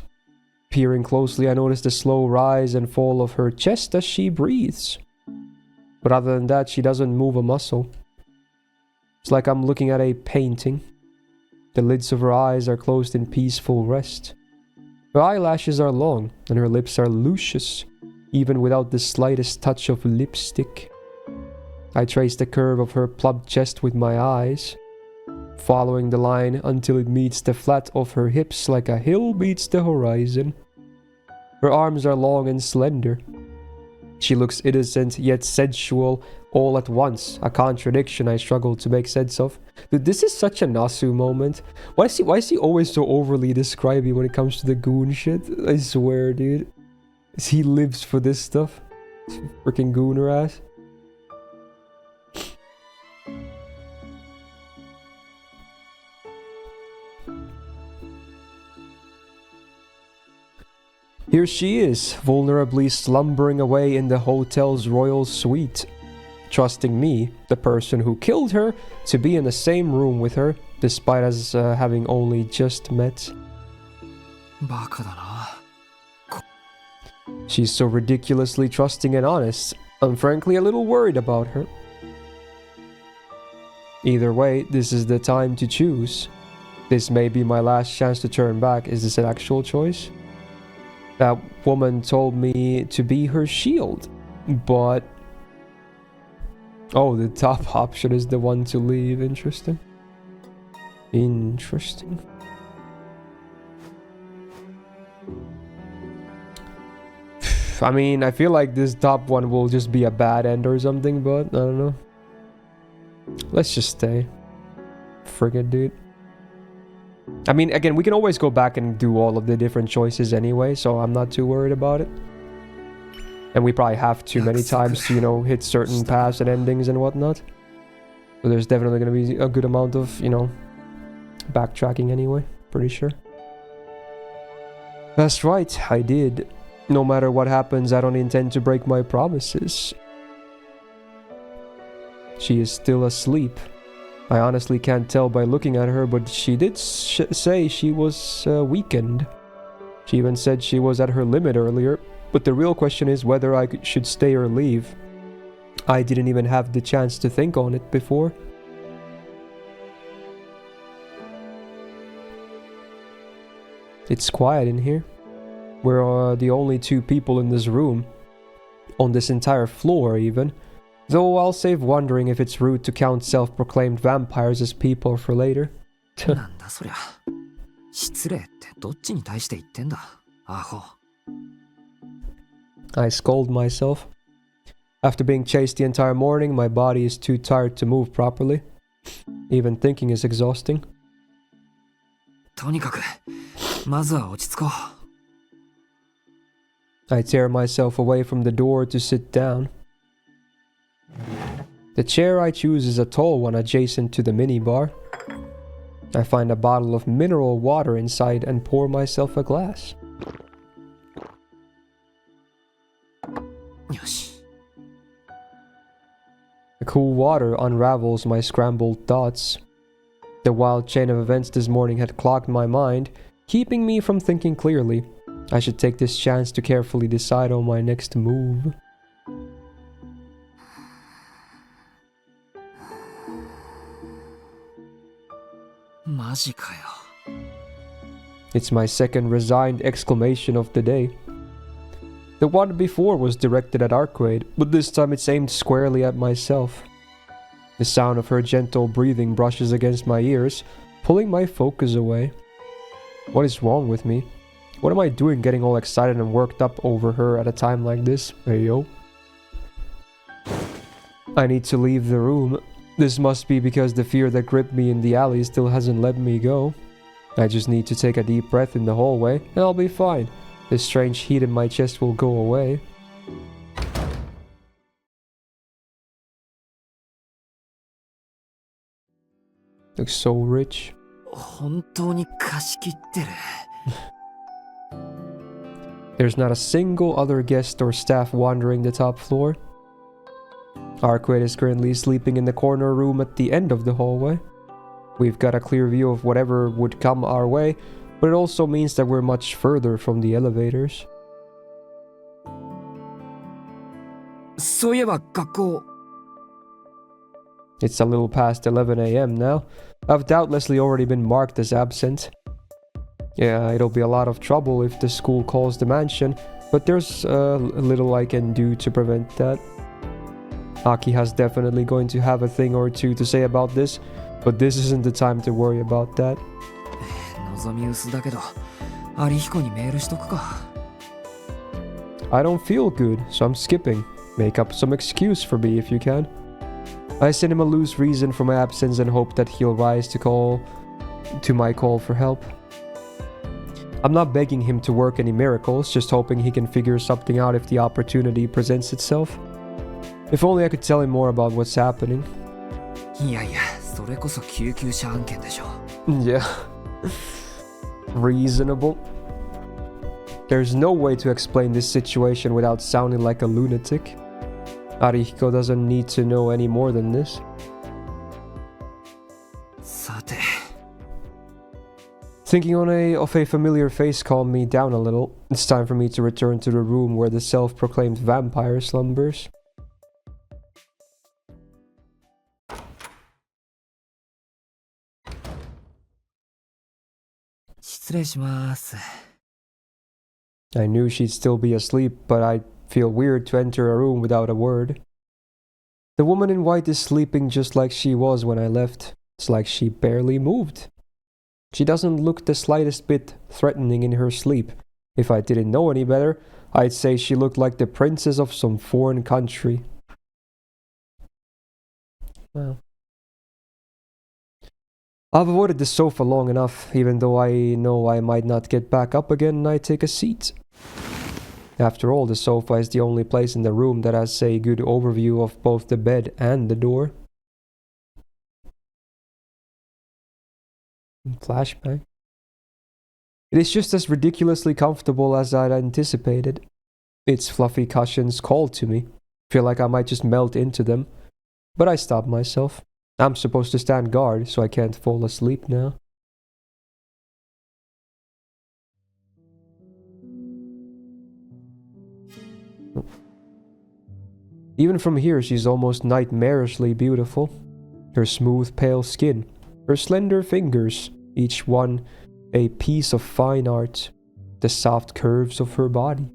Peering closely, I notice the slow rise and fall of her chest as she breathes. But other than that, she doesn't move a muscle. It's like I'm looking at a painting. The lids of her eyes are closed in peaceful rest. Her eyelashes are long, and her lips are luscious, even without the slightest touch of lipstick. I trace the curve of her plump chest with my eyes, following the line until it meets the flat of her hips like a hill meets the horizon. Her arms are long and slender. She looks innocent yet sensual all at once, a contradiction I struggle to make sense of. Dude, this is such a Nasu moment. Why is he always so overly describing when it comes to the goon shit? I swear, dude. He lives for this stuff. Freaking gooner ass. Here she is, vulnerably slumbering away in the hotel's royal suite, trusting me, the person who killed her, to be in the same room with her, despite us having only just met. バカだな。 She's so ridiculously trusting and honest. I'm frankly a little worried about her. Either way, this is the time to choose. This may be my last chance to turn back. Is this an actual choice? That woman told me to be her shield, but Oh, the top option is the one to leave. Interesting. Interesting. I mean, I feel like this top one will just be a bad end or something, but I don't know. Let's just stay. Friggin' dude. I mean, again, we can always go back and do all of the different choices anyway, so I'm not too worried about it. And we probably have too many times to, you know, hit certain paths and endings and whatnot. So there's definitely going to be a good amount of, you know, backtracking anyway. Pretty sure. That's right, I did. No matter what happens, I don't intend to break my promises. She is still asleep. I honestly can't tell by looking at her, but she did say she was weakened. She even said she was at her limit earlier, but the real question is whether I should stay or leave. I didn't even have the chance to think on it before. It's quiet in here. We're the only two people in this room. On this entire floor, even. Though I'll save wondering if it's rude to count self-proclaimed vampires as people for later. I scold myself. After being chased the entire morning, my body is too tired to move properly. Even thinking is exhausting. I tear myself away from the door to sit down. The chair I choose is a tall one adjacent to the minibar. I find a bottle of mineral water inside and pour myself a glass. The cool water unravels my scrambled thoughts. The wild chain of events this morning had clogged my mind, keeping me from thinking clearly. I should take this chance to carefully decide on my next move. It's my second resigned exclamation of the day. The one before was directed at Arcade, but this time it's aimed squarely at myself. The sound of her gentle breathing brushes against my ears, pulling my focus away. What is wrong with me? What am I doing getting all excited and worked up over her at a time like this? Hey yo. I need to leave the room. This must be because the fear that gripped me in the alley still hasn't let me go. I just need to take a deep breath in the hallway and I'll be fine. This strange heat in my chest will go away. Looks so rich. There's not a single other guest or staff wandering the top floor. Arcade is currently sleeping in the corner room at the end of the hallway. We've got a clear view of whatever would come our way, but it also means that we're much further from the elevators. It's a little past 11 AM now. I've doubtlessly already been marked as absent. Yeah, it'll be a lot of trouble if the school calls the mansion, but there's little I can do to prevent that. Aki has definitely going to have a thing or two to say about this, but this isn't the time to worry about that. I don't feel good, so I'm skipping. Make up some excuse for me if you can. I send him a loose reason for my absence and hope that he'll rise to my call for help. I'm not begging him to work any miracles, just hoping he can figure something out if the opportunity presents itself. If only I could tell him more about what's happening. Yeah. Reasonable. There's no way to explain this situation without sounding like a lunatic. Arihiko doesn't need to know any more than this. Thinking of a familiar face calmed me down a little. It's time for me to return to the room where the self-proclaimed vampire slumbers. I knew she'd still be asleep, but I'd feel weird to enter a room without a word. The woman in white is sleeping just like she was when I left. It's like she barely moved. She doesn't look the slightest bit threatening in her sleep. If I didn't know any better, I'd say she looked like the princess of some foreign country. Wow. I've avoided the sofa long enough, even though I know I might not get back up again. I take a seat. After all, the sofa is the only place in the room that has a good overview of both the bed and the door. Flashback. It is just as ridiculously comfortable as I'd anticipated. Its fluffy cushions call to me. Feel like I might just melt into them. But I stop myself. I'm supposed to stand guard, so I can't fall asleep now. Even from here, she's almost nightmarishly beautiful. Her smooth, pale skin, her slender fingers, each one a piece of fine art, the soft curves of her body.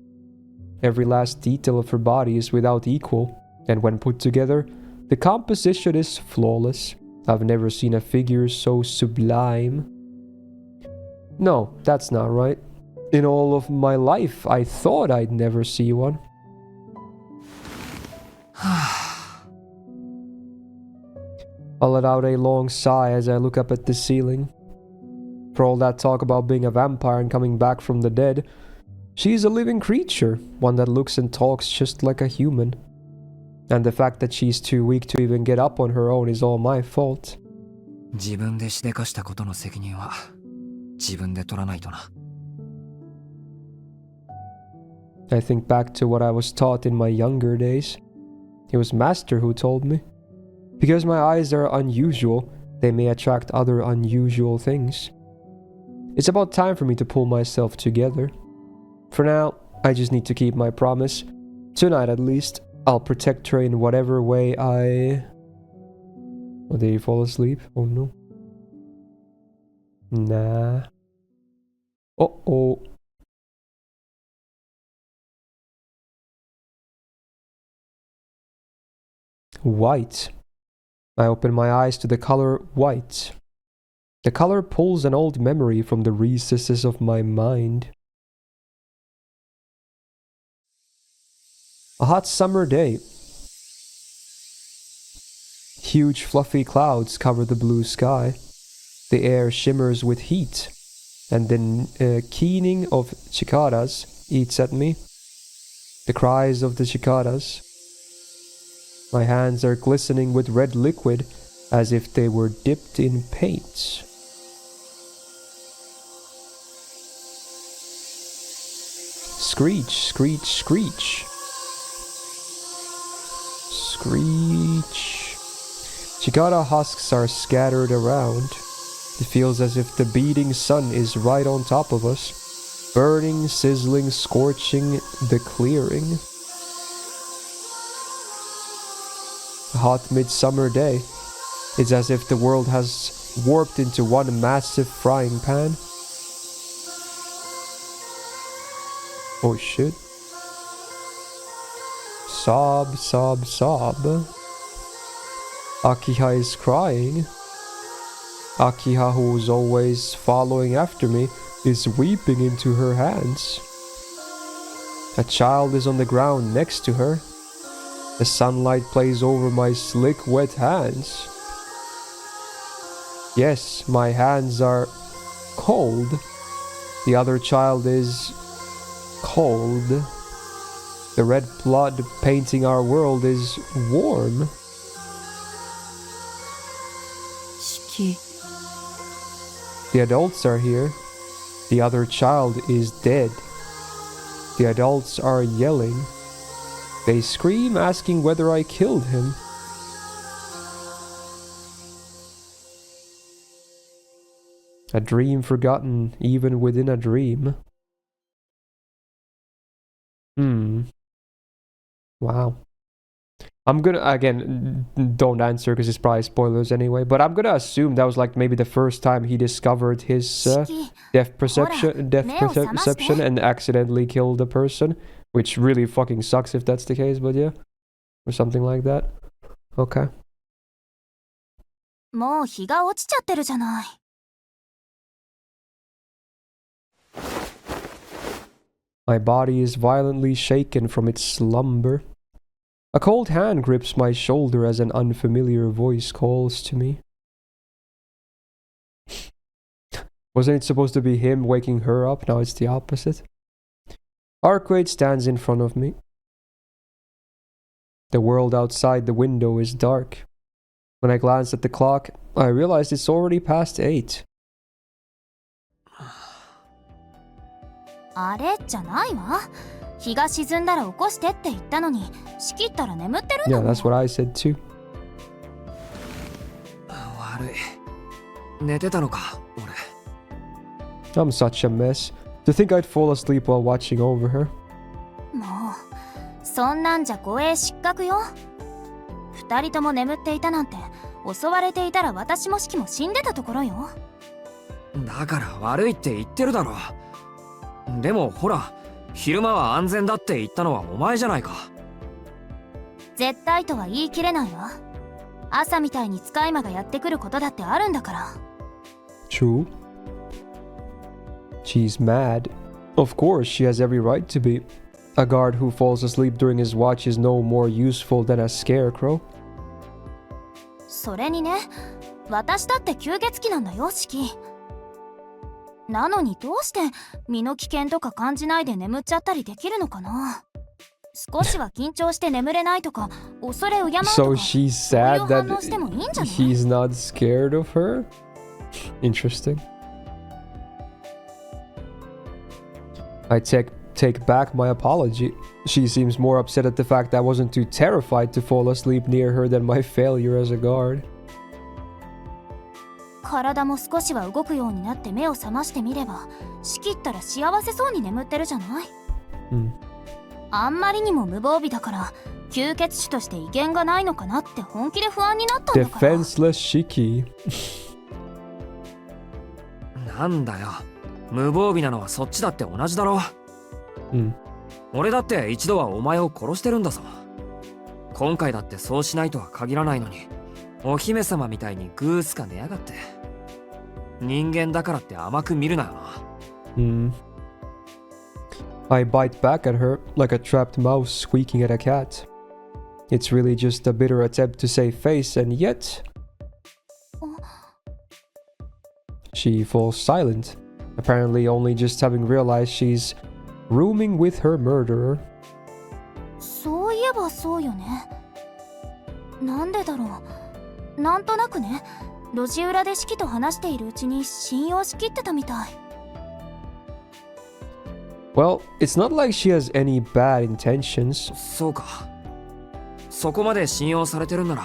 Every last detail of her body is without equal, and when put together, the composition is flawless. I've never seen a figure so sublime. No, that's not right. In all of my life, I thought I'd never see one. I let out a long sigh as I look up at the ceiling. For all that talk about being a vampire and coming back from the dead, she's a living creature, one that looks and talks just like a human. And the fact that she's too weak to even get up on her own is all my fault. 自分でしでかしたことの責任は自分で取らないとな。I think back to what I was taught in my younger days. It was Master who told me. Because my eyes are unusual, they may attract other unusual things. It's about time for me to pull myself together. For now, I just need to keep my promise. Tonight at least, I'll protect her in whatever way I... Oh, did he fall asleep? Oh no. Nah. Uh-oh. White. I open my eyes to the color white. The color pulls an old memory from the recesses of my mind. A hot summer day. Huge fluffy clouds cover the blue sky. The air shimmers with heat, and the keening of cicadas eats at me. The cries of the cicadas. My hands are glistening with red liquid, as if they were dipped in paint. Screech, screech, screech. Screech. Cicada husks are scattered around. It feels as if the beating sun is right on top of us, burning, sizzling, scorching the clearing. A hot midsummer day. It's as if the world has warped into one massive frying pan. Oh shit. Sob, sob, sob. Akiha is crying. Akiha, who is always following after me, is weeping into her hands. A child is on the ground next to her. The sunlight plays over my slick, wet hands. Yes, my hands are cold. The other child is cold. The red blood painting our world is warm. Shiki. The adults are here. The other child is dead. The adults are yelling. They scream, asking whether I killed him. A dream forgotten even within a dream. Wow. I'm gonna, again, don't answer because it's probably spoilers anyway, but I'm gonna assume that was like maybe the first time he discovered his death perception and accidentally killed a person, which really fucking sucks if that's the case, but yeah, or something like that. Okay. もう日が落ちちゃってるじゃない。My body is violently shaken from its slumber. A cold hand grips my shoulder as an unfamiliar voice calls to me. Wasn't it supposed to be him waking her up? Now it's the opposite. Arquade stands in front of me. The world outside the window is dark. When I glance at the clock, I realize it's already past 8. あれじゃないわ。日が沈んだら起こしてって言ったのに、仕切ったら眠ってるんだ Yeah, もん。 that's what I said too. 悪い。寝てたのか、俺。I'm such a mess. To think I'd fall asleep while watching over her. もう、そんなんじゃ護衛失格よ。二人とも眠っていたなんて、襲われていたら私もシキも死んでたところよ。だから悪いって言ってるだろ。でもほら、昼間は安全だって言ったのはお前じゃないか。絶対とは言い切れないわ。朝みたいに使い魔がやってくることだってあるんだから。True. She's mad. Of course, she has every right to be. A guard who falls asleep during his watch is no more useful than a scarecrow. それにね、私だって吸血鬼なんだよ、シキ。なのにどうして身の危険とか感じないで眠っちゃったりできるのかな。少しは緊張して眠れないとか、恐れ敬うとか、 So she's sad that そういう反応してもいいんじゃない？ he's not scared of her? Interesting. I take back my apology. She seems more upset at the fact I wasn't too terrified to fall asleep near her than my failure as a guard. 体も少しは動くようになって目を覚ましてみれば、仕切ったら幸せそうに眠ってるじゃない。あんまりにも無防備だから吸血種として威厳がないのかなって本気で不安になったんだから。 Defenseless Shiki. なんだよ、無防備なのはそっちだって同じだろ。俺だって一度はお前を殺してるんだぞ。今回だってそうしないとは限らないのに、お姫様みたいにグースか寝やがって。人間だからって甘く見るなよな。I bite back at her like a trapped mouse squeaking at a cat. It's really just a bitter attempt to save face, and yet she falls silent, apparently only just having realized she's rooming with her murderer. そういえばそうよね。なんでだろう。なんとなくね、路地裏でシキと話しているうちに信用しきってたみたい。Well, it's not like she has any bad intentions. そうか。そこまで信用されてるんなら、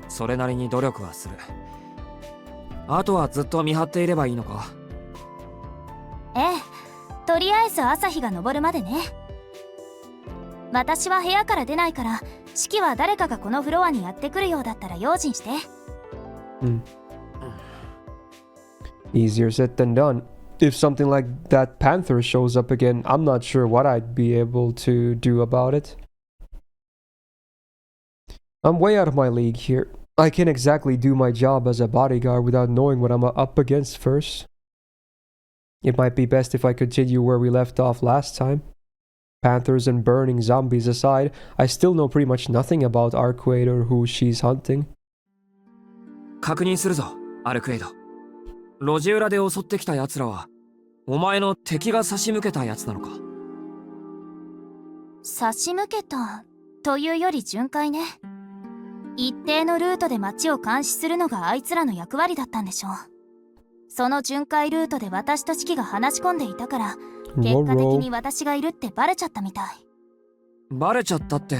それなりに努力はする。あとはずっと見張っていればいいのか。ええ、とりあえず朝日が昇るまでね。私は部屋から出ないから、シキは誰かがこのフロアにやってくるようだったら用心して。Easier said than done. If something like that panther shows up again, I'm not sure what I'd be able to do about it. I'm way out of my league here. I can't exactly do my job as a bodyguard without knowing what I'm up against first. It might be best if I continue where we left off last time. Panthers and burning zombies aside, I still know pretty much nothing about Arquade or who she's hunting. 確認するぞ、アルクエイド。路地裏で襲ってきた奴らは、お前の敵が差し向けた奴なのか？差し向けたというより巡回ね。一定のルートで街を監視するのがあいつらの役割だったんでしょう。その巡回ルートで私とシキが話し込んでいたから、結果的に私がいるってバレちゃったみたい。バレちゃったって、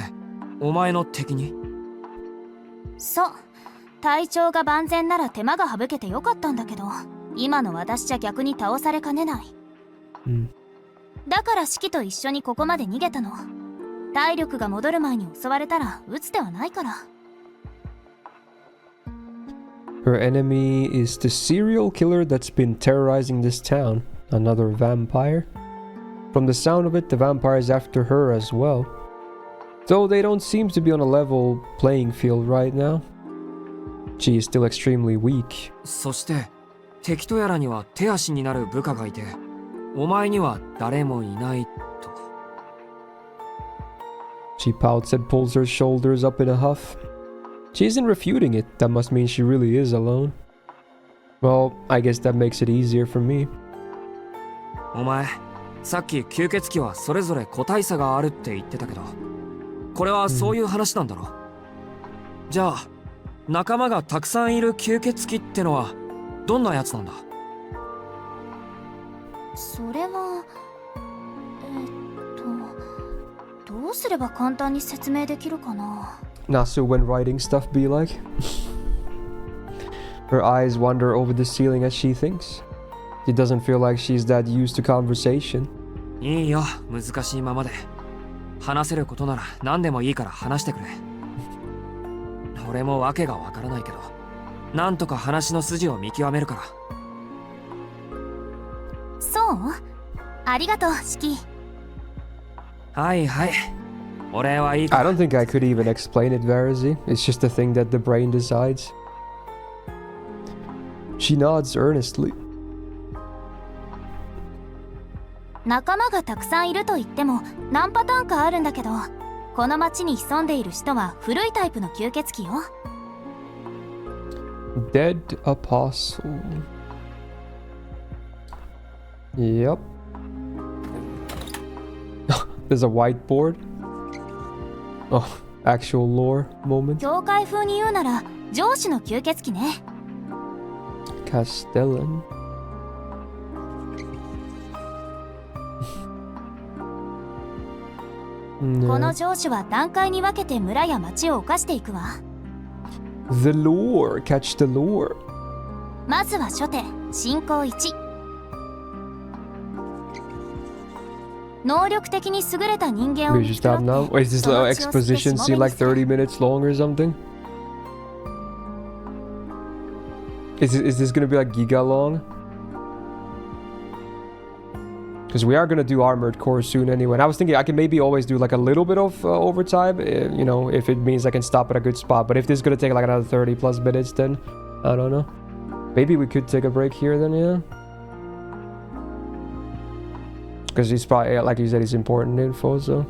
お前の敵に？そう。体調が万全なら手間が省けてよかったんだけど、今の私じゃ逆に倒されかねない。だからシキと一緒にここまで逃げたの。体力が戻る前に襲われたら撃つ手はないから。Her enemy is the serial killer that's been terrorizing this town, another vampire. From the sound of it, the vampire is after her as well. Though they don't seem to be on a level playing field right now. She is still extremely weak. そして敵とやらには手足になる部下がいて、お前には誰もいないと。She pouts and pulls her shoulders up in a huff. She isn't refuting it. That must mean she really is alone. Well, I guess that makes it easier for me. お前、さっき吸血鬼はそれぞれ個体差があるって言ってたけど、これはそういう話なんだろ。じゃあ、仲間がたくさんいる吸血鬼ってのはどんなやつなんだ？それはどうすれば簡単に説明できるかな。Nasu when writing stuff be like? Her eyes wander over the ceiling as she thinks. She doesn't feel like she's that used to conversation. いいよ、難しいままで。話せることなら何でもいいから話してくれ。俺も訳がわからないけど、なんとか話の筋を見極めるから。そう？ありがとう、シキ。はいはい。俺はいいか。I don't think I could even explain it, Varese. It's just a thing that the brain decides. She nods earnestly. 仲間がたくさんいると言っても何パターンかあるんだけど、この町に潜んでいる人は古いタイプの吸血鬼よ。Dead Apostle. Yep. There's a whiteboard. Oh, actual lore moment. 教会風に言うなら上司の吸血鬼ね。Castellan. この上司は段階に分けて村や町を侵していくわ。The lore, catch the lore. まずは初手、進行1。能力的に優れた人間を We should stop now. Wait, is this little exposition scene like 30 minutes long or something? Is this gonna be like giga long? Because we are gonna do armored core soon anyway. And I was thinking I can maybe always do like a little bit of overtime, you know, if it means I can stop at a good spot. But if this is gonna take like another 30 plus minutes, then I don't know. Maybe we could take a break here then, yeah. Because he's probably, like you said, he's important info, so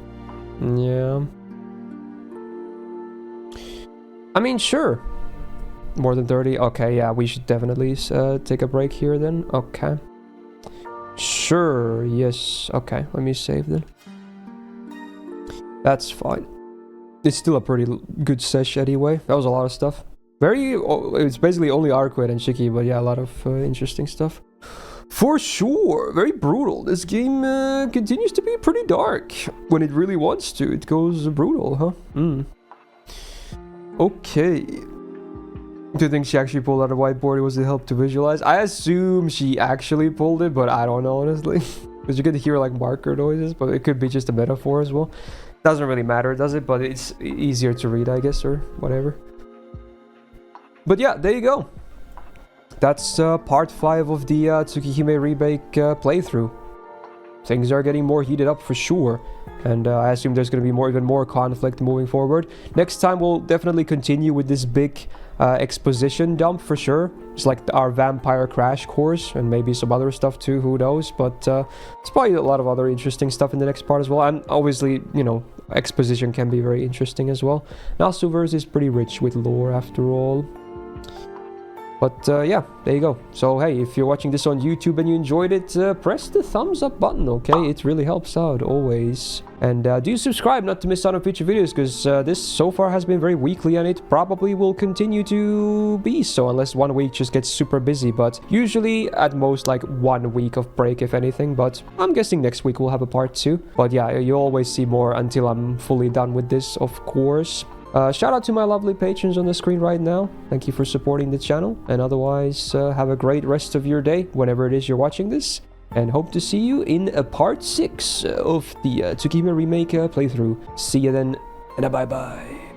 yeah. I mean, sure. More than 30. Okay, yeah, we should definitely take a break here then. Okay. Sure, yes. Okay, let me save then. That's fine. It's still a pretty good sesh anyway. That was a lot of stuff. It's basically only Arquette and Shiki, but yeah, a lot of interesting stuff. For sure, very brutal. This game continues to be pretty dark. When it really wants to, it goes brutal, huh? Okay. Do you think she actually pulled out a whiteboard? Was it help to visualize? I assume she actually pulled it, but I don't know, honestly. Because you could hear like marker noises, but it could be just a metaphor as well. Doesn't really matter, does it? But it's easier to read, I guess, or whatever. But yeah, there you go. That's part 5 of the Tsukihime remake playthrough. Things are getting more heated up for sure. And I assume there's going to be even more conflict moving forward. Next time we'll definitely continue with this big exposition dump for sure. It's like our vampire crash course and maybe some other stuff too, who knows. But it's probably a lot of other interesting stuff in the next part as well. And obviously, you know, exposition can be very interesting as well. Nasuverse is pretty rich with lore after all. But yeah, there you go. So hey, if you're watching this on YouTube and you enjoyed it, press the thumbs up button, okay? It really helps out, always. And do subscribe not to miss out on future videos, because this so far has been very weekly, and it probably will continue to be so, unless one week just gets super busy. But usually, at most, like 1 week of break, if anything. But I'm guessing next week we'll have a part 2. But yeah, you'll always see more until I'm fully done with this, of course. Shout out to my lovely patrons on the screen right now. Thank you for supporting the channel. And otherwise, have a great rest of your day whenever it is you're watching this. And hope to see you in a part 6 of the Tsukihime remake playthrough. See you then, and a bye-bye.